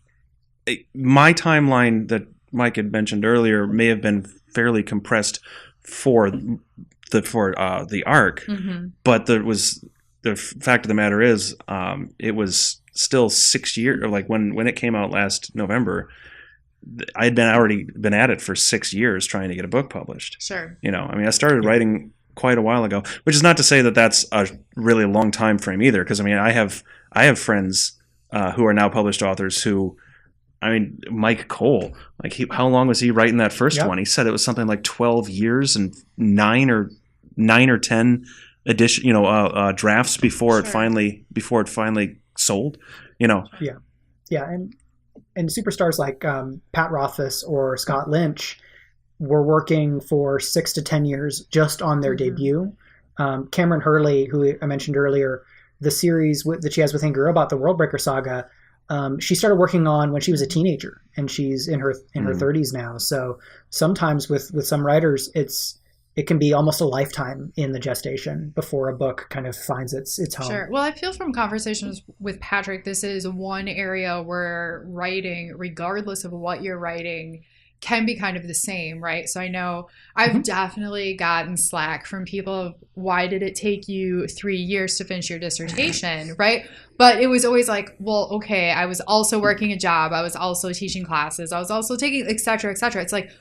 my timeline that Mike had mentioned earlier may have been fairly compressed for the arc, but the fact of the matter is, it was still 6 years. Or like when it came out last November, I had already been at it for 6 years trying to get a book published. Sure. You know, I mean, I started writing quite a while ago, which is not to say that that's a really long time frame either. Because I mean, I have friends who are now published authors who, I mean, Mike Cole, like how long was he writing that first one? He said it was something like 12 years and 9 or 10 edition, drafts before it finally sold. You know. Yeah, and superstars like Pat Rothfuss or Scott Lynch were working for 6 to 10 years just on their debut. Cameron Hurley, who I mentioned earlier, the series that she has with Angry Robot, the Worldbreaker Saga, she started working on when she was a teenager, and she's in her 30s now. So sometimes with some writers, it can be almost a lifetime in the gestation before a book kind of finds its home. Sure. Well, I feel from conversations with Patrick, this is one area where writing, regardless of what you're writing, can be kind of the same, right? So I know I've definitely gotten slack from people of, why did it take you 3 years to finish your dissertation, right? But it was always like, well, okay, I was also working a job, I was also teaching classes, I was also taking, et cetera, et cetera. It's like,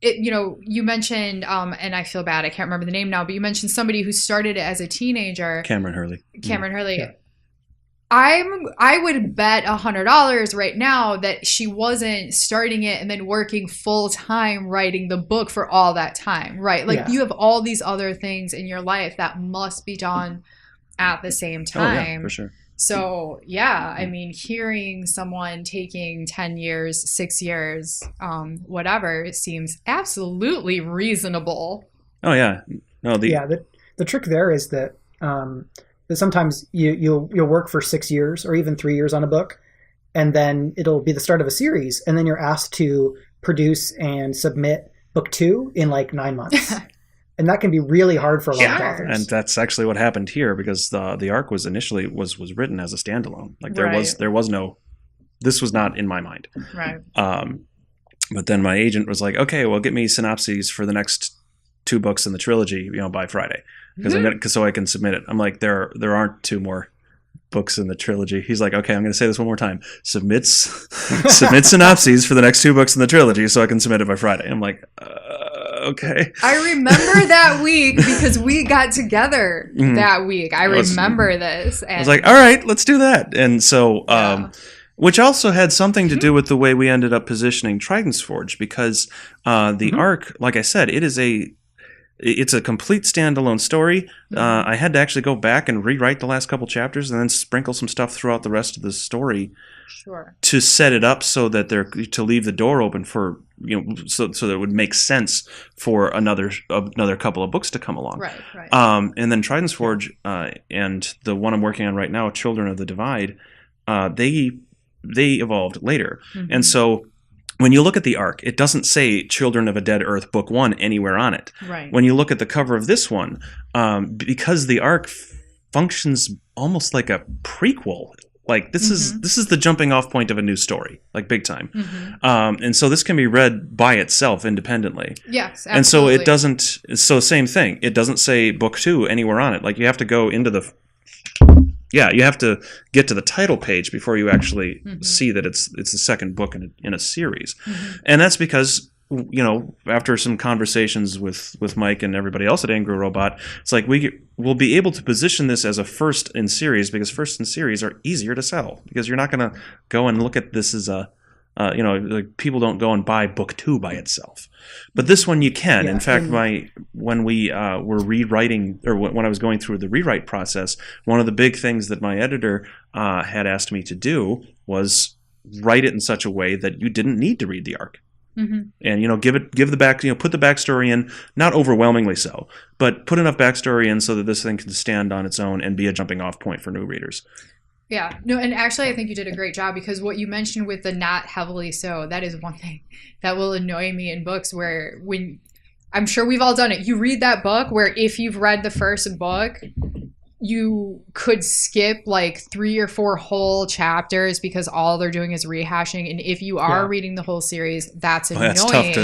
you mentioned, and I feel bad, I can't remember the name now, but you mentioned somebody who started it as a teenager. Cameron Hurley. Yeah. I would bet $100 right now that she wasn't starting it and then working full time writing the book for all that time, right? Like you have all these other things in your life that must be done at the same time. Oh, yeah, for sure. So, yeah, I mean, hearing someone taking 10 years, 6 years, whatever, it seems absolutely reasonable. Oh, yeah. No, the trick there is that sometimes you'll work for 6 years or even 3 years on a book, and then it'll be the start of a series, and then you're asked to produce and submit book 2 in like 9 months. And that can be really hard for a lot of authors. And that's actually what happened here, because the arc was initially was written as a standalone. Like there was no, this was not in my mind. Right. But then my agent was like, okay, well, get me synopses for the next 2 books in the trilogy, by Friday, because so I can submit it. I'm like, there aren't 2 more books in the trilogy. He's like, okay, I'm going to say this one more time. Submit synopses for the next 2 books in the trilogy so I can submit it by Friday. I'm like, okay. I remember that week because we got together that week. I remember this. And I was like, all right, let's do that. And so, Which also had something to do with the way we ended up positioning Trident's Forge, because the arc, like I said, it's a complete standalone story. I had to actually go back and rewrite the last couple chapters and then sprinkle some stuff throughout the rest of the story to set it up so that to leave the door open for, so that it would make sense for another couple of books to come along. Right. And then Trident's Forge and the one I'm working on right now, Children of the Divide, they evolved later. And so when you look at the arc, it doesn't say Children of a Dead Earth Book 1 anywhere on it. Right. When you look at the cover of this one, because the arc functions almost like a prequel, like this is the jumping off point of a new story, like big time. And so this can be read by itself independently. Yes, absolutely. And so it doesn't, so same thing. It doesn't say Book 2 anywhere on it. Like you have to go into you have to get to the title page before you actually see that it's the second book in a series. And that's because, after some conversations with Mike and everybody else at Angry Robot, it's like we'll be able to position this as a first in series, because first in series are easier to sell, because you're not going to go and look at this as like people don't go and buy book 2 by itself. But this one you can. In fact, when we were rewriting, or when I was going through the rewrite process, one of the big things that my editor had asked me to do was write it in such a way that you didn't need to read the arc. And give the back, put the backstory in, not overwhelmingly so, but put enough backstory in so that this thing can stand on its own and be a jumping off point for new readers. Yeah, no, and actually I think you did a great job, because what you mentioned with the not heavily so, that is one thing that will annoy me in books, where I'm sure we've all done it. You read that book where if you've read the first book, you could skip like 3 or 4 whole chapters because all they're doing is rehashing. And if you are reading the whole series, that's annoying.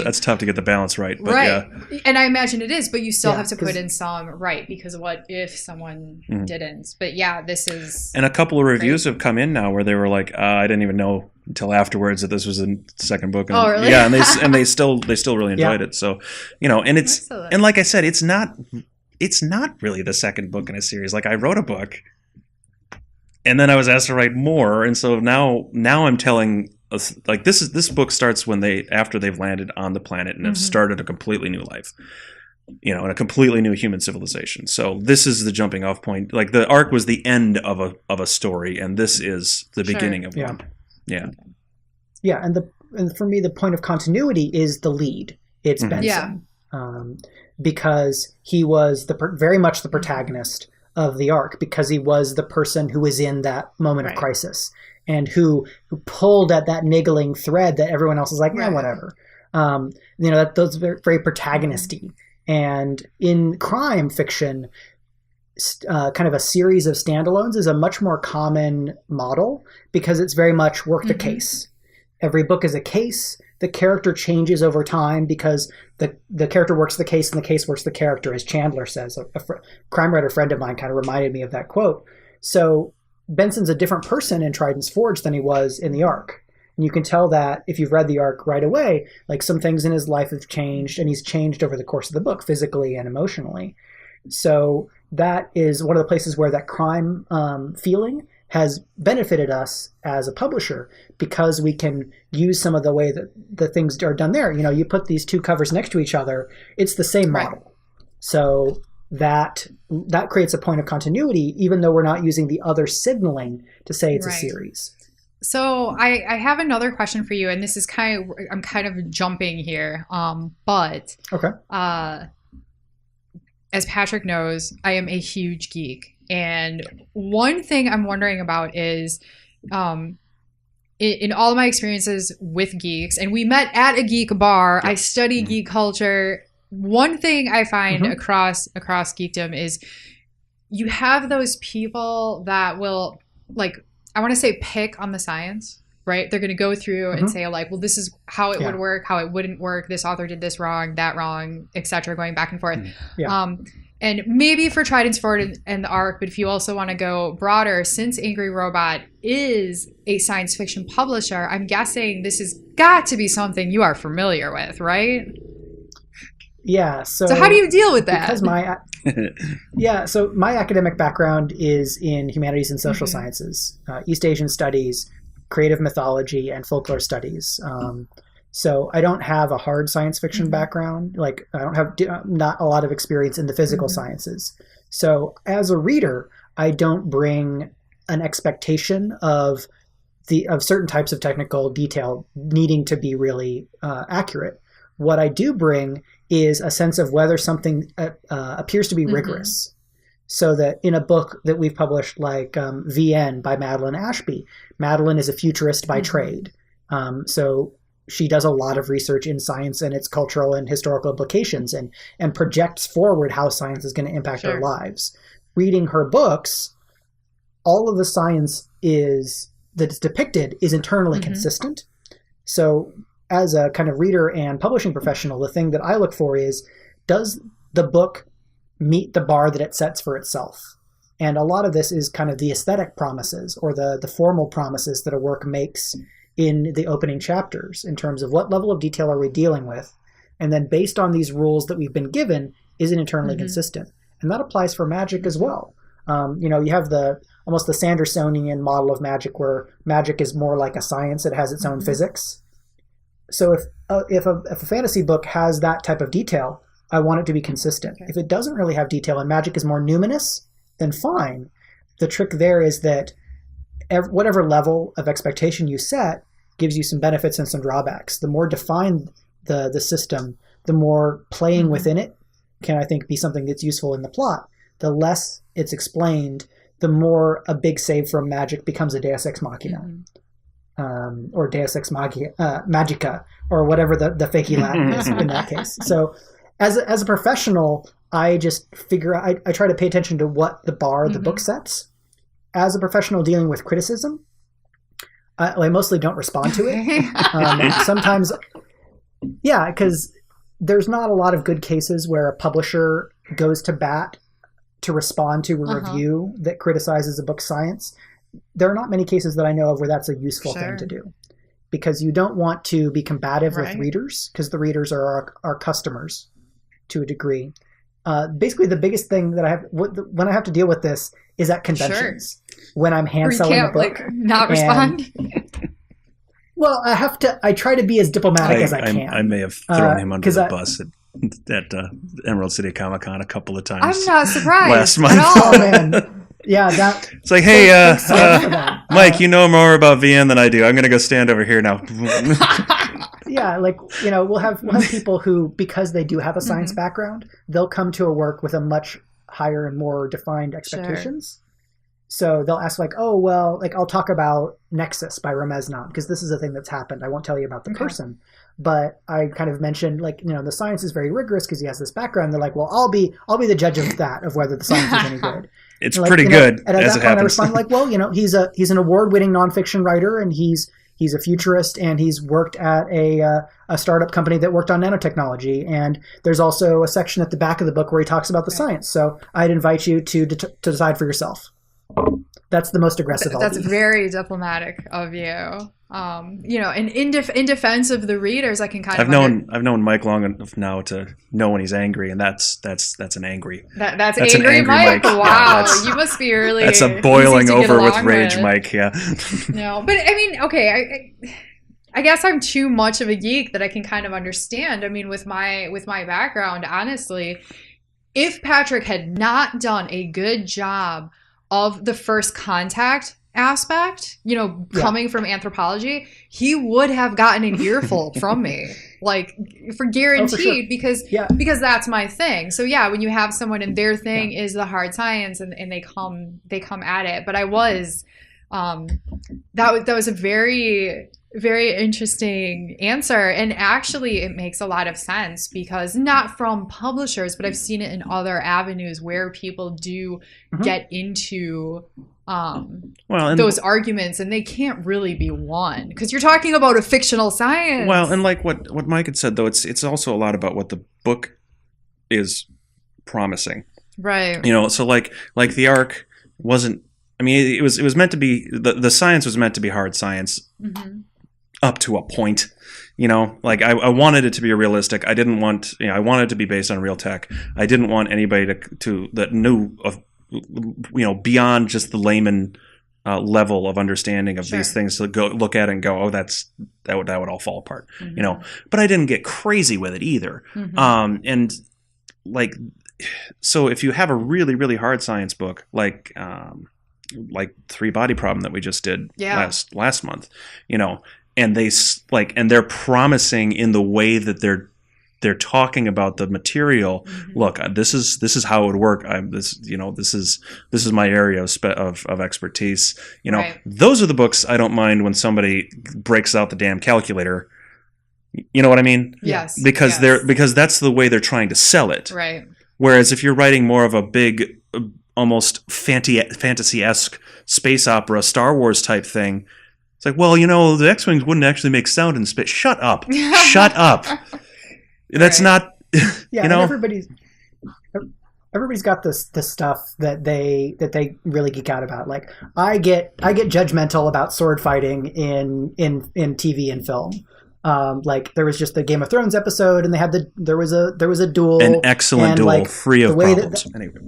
That's tough to get the balance right. But right. Yeah. And I imagine it is, but you still have to put in some right, because what if someone didn't? But yeah, this is. And a couple of reviews have come in now where they were like, I didn't even know until afterwards that this was the second book. And, oh, really? Yeah, and they still really enjoyed it. So, and it's excellent. And like I said, it's not really the second book in a series. Like I wrote a book and then I was asked to write more. And so now I'm telling us, like, this book starts after they've landed on the planet and have started a completely new life, and a completely new human civilization. So this is the jumping off point. Like the arc was the end of a story, and this is the beginning of one. Yeah. Yeah. And for me, the point of continuity is the lead. It's Benson. Because he was very much the protagonist of the arc, because he was the person who was in that moment of crisis and who pulled at that niggling thread that everyone else is like, whatever. Those are very protagonisty. And in crime fiction, kind of a series of standalones is a much more common model, because it's very much work the case. Every book is a case. The character changes over time because the character works the case and the case works the character, as Chandler says. A crime writer friend of mine kind of reminded me of that quote. So Benson's a different person in Trident's Forge than he was in the arc. And you can tell that if you've read the arc right away, like some things in his life have changed, and he's changed over the course of the book, physically and emotionally. So that is one of the places where that crime feeling has benefited us as a publisher, because we can use some of the way that the things are done there. You put these 2 covers next to each other, it's the same model. So that creates a point of continuity, even though we're not using the other signaling to say it's a series. So I have another question for you, and this is I'm kind of jumping here, but okay. As Patrick knows, I am a huge geek. And one thing I'm wondering about is, in all of my experiences with geeks, and we met at a geek bar, I study geek culture. One thing I find across geekdom is you have those people that will, like, I want to say pick on the science, right? They're going to go through and say, like, well, this is how it would work, how it wouldn't work. This author did this wrong, that wrong, etc., going back and forth. And maybe for Trident's Forge and the arc, but if you also want to go broader, since Angry Robot is a science fiction publisher, I'm guessing this has got to be something you are familiar with, right? Yeah. So how do you deal with that? Because so my academic background is in humanities and social sciences, East Asian studies, creative mythology and folklore studies. So I don't have a hard science fiction background. Like I don't have not a lot of experience in the physical sciences. So as a reader, I don't bring an expectation of certain types of technical detail needing to be really accurate. What I do bring is a sense of whether something appears to be rigorous. So that in a book that we've published, like VN by Madeline Ashby, Madeline is a futurist by trade. So she does a lot of research in science and its cultural and historical implications and projects forward how science is going to impact our lives. Reading her books, all of the science that is depicted is internally consistent. So as a kind of reader and publishing professional, the thing that I look for is, does the book meet the bar that it sets for itself? And a lot of this is kind of the aesthetic promises or the formal promises that a work makes in the opening chapters in terms of what level of detail are we dealing with. And then based on these rules that we've been given, is it internally consistent? And that applies for magic as well. You have almost the Sandersonian model of magic where magic is more like a science. It has its own physics. So if a fantasy book has that type of detail, I want it to be consistent. If it doesn't really have detail and magic is more numinous, then fine. The trick there is that whatever level of expectation you set gives you some benefits and some drawbacks. The more defined the system, the more playing within it can, I think, be something that's useful in the plot. The less it's explained, the more a big save from magic becomes a Deus Ex Machina. Or Deus Ex Magica, or whatever the fakey Latin is in that case. So as a professional, I just figure I try to pay attention to what the bar the book sets. As a professional dealing with criticism, I mostly don't respond to it. Sometimes, because there's not a lot of good cases where a publisher goes to bat to respond to a review that criticizes a book's science. There are not many cases that I know of where that's a useful thing to do, because you don't want to be combative with readers, because the readers are our customers to a degree. Basically, the biggest thing that I have when I have to deal with this is at conventions when I'm hand selling a book. Not respond. Well, I try to be as diplomatic as I can. I may have thrown him under the bus at Emerald City Comic Con a couple of times. I'm not surprised last month. at all. Oh man. Yeah, it's like, hey, Mike, you know more about VN than I do. I'm going to go stand over here now. Yeah, we'll have people who, because they do have a science background, they'll come to a work with a much higher and more defined expectations. So they'll ask I'll talk about Nexus by Ramesnan, because this is a thing that's happened. I won't tell you about the person, but I kind of mentioned the science is very rigorous because he has this background. They're like, well, I'll be the judge of that, of whether the science is any good. It's pretty good. And at as that it point, happens. I respond he's an award-winning nonfiction writer, and he's a futurist, and he's worked at a startup company that worked on nanotechnology. And there's also a section at the back of the book where he talks about the science. So I'd invite you to decide for yourself. That's the most aggressive. That's very diplomatic of you. And in defense of the readers, I can kind I've known Mike long enough now to know when he's angry, and that's an angry. That's angry angry Mike. Wow, Yeah, you must be really. That's a boiling easy to get over with along rage, with. Mike. Yeah. No, but I mean, okay. I guess I'm too much of a geek that I can kind of understand. I mean, with my background, honestly, if Patrick had not done a good job of the first contact aspect, coming from anthropology, he would have gotten an earful from me, for guaranteed, because that's my thing. So when you have someone and their thing is the hard science and they come at it. But I was, that was a very, very interesting answer. And actually it makes a lot of sense, because not from publishers, but I've seen it in other avenues where people do get into those arguments, and they can't really be won because you're talking about a fictional science. Well, and like what Mike had said, though, it's also a lot about what the book is promising, right? So like the arc wasn't. I mean, it was meant to be the science was meant to be hard science up to a point. I wanted it to be realistic. I didn't want. I wanted it to be based on real tech. I didn't want anybody to that knew of. Beyond just the layman level of understanding of Sure. these things to go look at and go, oh, that would all fall apart, Mhm. you know. But I didn't get crazy with it either. Mhm. And like, so if you have a really, really hard science book, like Three Body Problem that we just did Yeah. last month, you know, and they're promising in the way that they're talking about the material. Mhm. Look, this is how it would work. This is my area of expertise. You know, Right. those are the books I don't mind when somebody breaks out the damn calculator. You know what I mean? Yes. Because yes. because that's the way they're trying to sell it. Right. Whereas if you're writing more of a big, almost fantasy-esque space opera, Star Wars type thing, it's like, well, you know, the X-Wings wouldn't actually make sound in space. Shut up. Shut up. That's Right. not, Yeah, you and know. everybody's got this stuff that they really geek out about. Like I get judgmental about sword fighting in TV and film. Like there was just the Game of Thrones episode, and they had there was a duel, An excellent and, duel, like, free of the way problems. Anyway.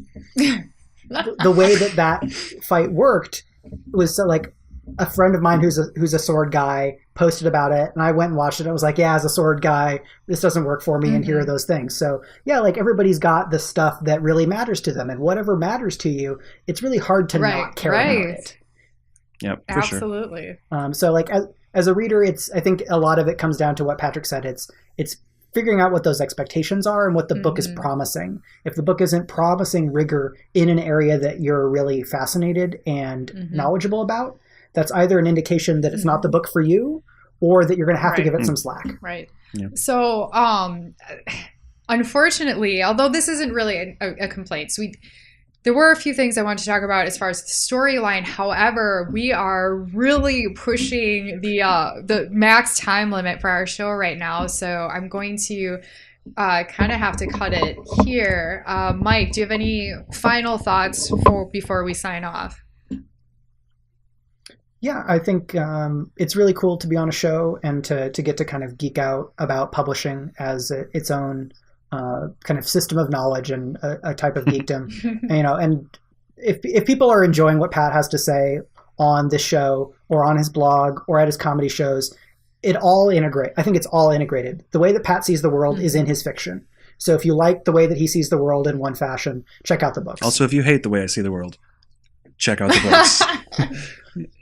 the way that fight worked was so, like, a friend of mine who's a sword guy posted about it, and I went and watched it. And I was like, yeah, as a sword guy, this doesn't work for me, and here are those things. So yeah, like everybody's got the stuff that really matters to them, and whatever matters to you, it's really hard to not care about it. Yep, for sure. Absolutely. So like as a reader, I think a lot of it comes down to what Patrick said. It's figuring out what those expectations are and what the book is promising. If the book isn't promising rigor in an area that you're really fascinated and knowledgeable about, that's either an indication that it's not the book for you, or that you're going to have to give it some slack. Right. Yeah. So, unfortunately, although this isn't really a complaint, so there were a few things I wanted to talk about as far as the storyline. However, we are really pushing the max time limit for our show right now, so I'm going to kind of have to cut it here. Mike, do you have any final thoughts before we sign off? Yeah, I think it's really cool to be on a show and to get to kind of geek out about publishing as its own kind of system of knowledge and a type of geekdom. And if people are enjoying what Pat has to say on this show or on his blog or at his comedy shows, I think it's all integrated. The way that Pat sees the world is in his fiction. So if you like the way that he sees the world in one fashion, check out the books. Also, if you hate the way I see the world, check out the books.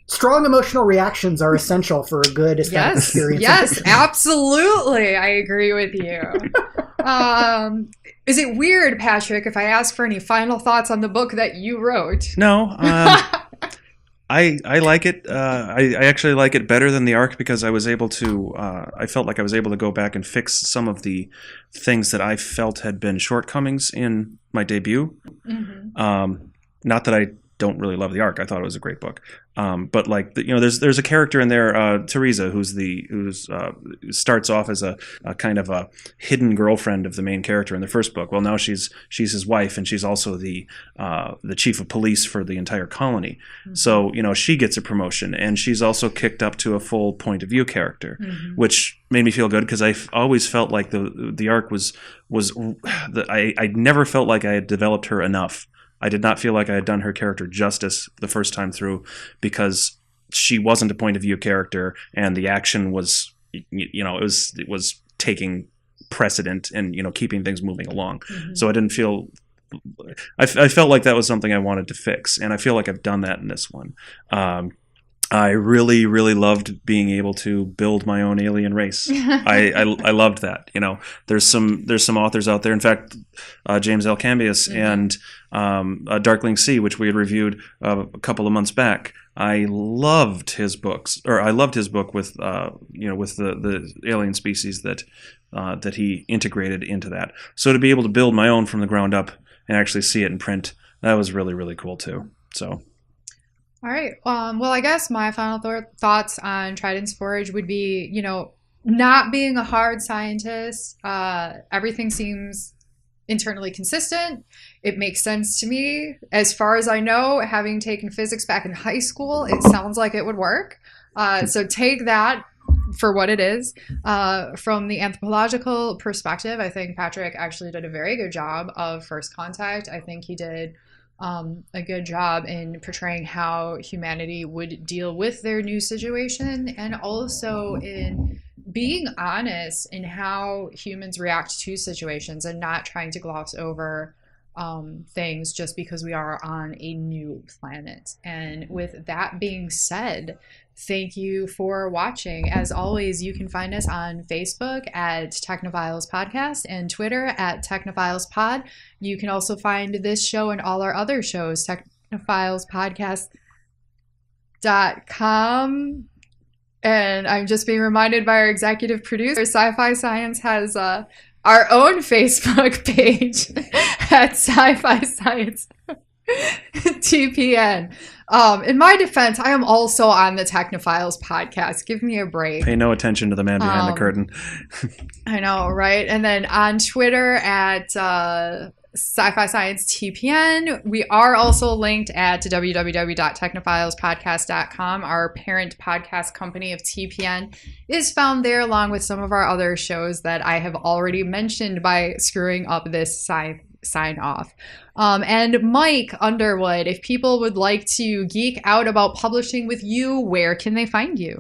Strong emotional reactions are essential for a good aesthetic experience. Yes, absolutely. I agree with you. Is it weird, Patrick, if I ask for any final thoughts on the book that you wrote? No. I like it. I actually like it better than the arc because I was able to. I felt like I was able to go back and fix some of the things that I felt had been shortcomings in my debut. Not that I don't really love the arc. I thought it was a great book. But like, there's a character in there, Teresa, who's starts off as a kind of a hidden girlfriend of the main character in the first book. Well, now she's his wife, and she's also the chief of police for the entire colony. So, she gets a promotion, and she's also kicked up to a full point of view character, which made me feel good because I always felt like the arc I never felt like I had developed her enough. I did not feel like I had done her character justice the first time through because she wasn't a point of view character, and the action was, it was taking precedent and, keeping things moving along. So I didn't feel, I felt like that was something I wanted to fix, and I feel like I've done that in this one. I really, really loved being able to build my own alien race. I loved that. There's some authors out there. In fact, James L. Cambias and Darkling Sea, which we had reviewed a couple of months back. I loved his books, or I loved his book with with the alien species that he integrated into that. So to be able to build my own from the ground up and actually see it in print, that was really, really cool too. So. All right. Well, I guess my final thoughts on Trident's Forge would be, not being a hard scientist, everything seems internally consistent. It makes sense to me. As far as I know, having taken physics back in high school, it sounds like it would work. So take that for what it is. From the anthropological perspective, I think Patrick actually did a very good job of first contact. I think he did a good job in portraying how humanity would deal with their new situation, and also in being honest in how humans react to situations and not trying to gloss over things just because we are on a new planet. And with that being said, thank you for watching. As always, you can find us on Facebook at Technophiles Podcast and Twitter at Technophiles Pod. You can also find this show and all our other shows, technophilespodcast.com. And I'm just being reminded by our executive producer, Sci-Fi Science has our own Facebook page at Sci-Fi Science TPN. In my defense, I am also on the Technophiles podcast. Give me a break. Pay no attention to the man behind the curtain. I know, right? And then on Twitter at Sci-Fi Science TPN. We are also linked at www.technophilespodcast.com. Our parent podcast company of TPN is found there, along with some of our other shows that I have already mentioned by screwing up this sign off. And Mike Underwood, if people would like to geek out about publishing with you, where can they find you?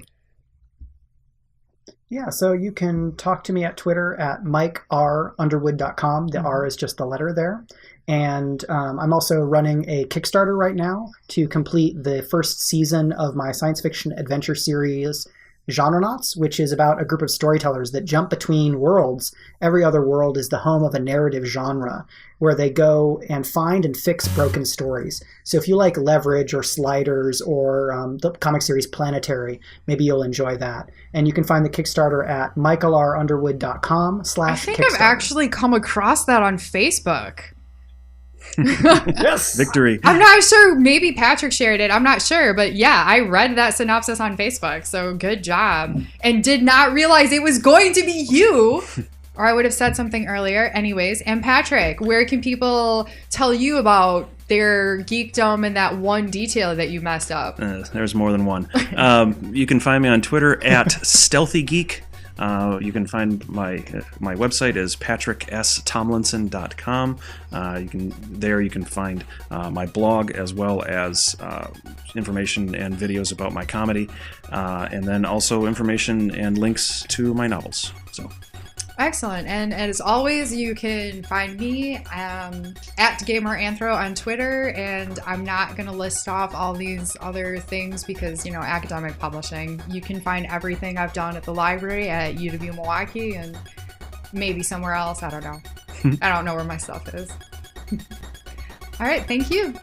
Yeah, so you can talk to me at Twitter at MikeRUnderwood.com. The R is just the letter there. And I'm also running a Kickstarter right now to complete the first season of my science fiction adventure series, Genrenauts, which is about a group of storytellers that jump between worlds. Every other world is the home of a narrative genre where they go and find and fix broken stories. So if you like Leverage or Sliders or the comic series Planetary, maybe you'll enjoy that. And you can find the Kickstarter at michaelrunderwood.com/Kickstarter. I think I've actually come across that on Facebook. Yes, victory. I'm not sure. Maybe Patrick shared it. I'm not sure. But yeah, I read that synopsis on Facebook. So good job. And did not realize it was going to be you. Or I would have said something earlier. Anyways, and Patrick, where can people tell you about their geekdom and that one detail that you messed up? There's more than one. You can find me on Twitter at StealthyGeek. You can find my website is patrickstomlinson.com. You can find my blog as well as information and videos about my comedy, and then also information and links to my novels. So. Excellent. And as always, you can find me at GamerAnthro on Twitter, and I'm not going to list off all these other things because, you know, academic publishing. You can find everything I've done at the library at UW Milwaukee and maybe somewhere else. I don't know. I don't know where my stuff is. All right. Thank you.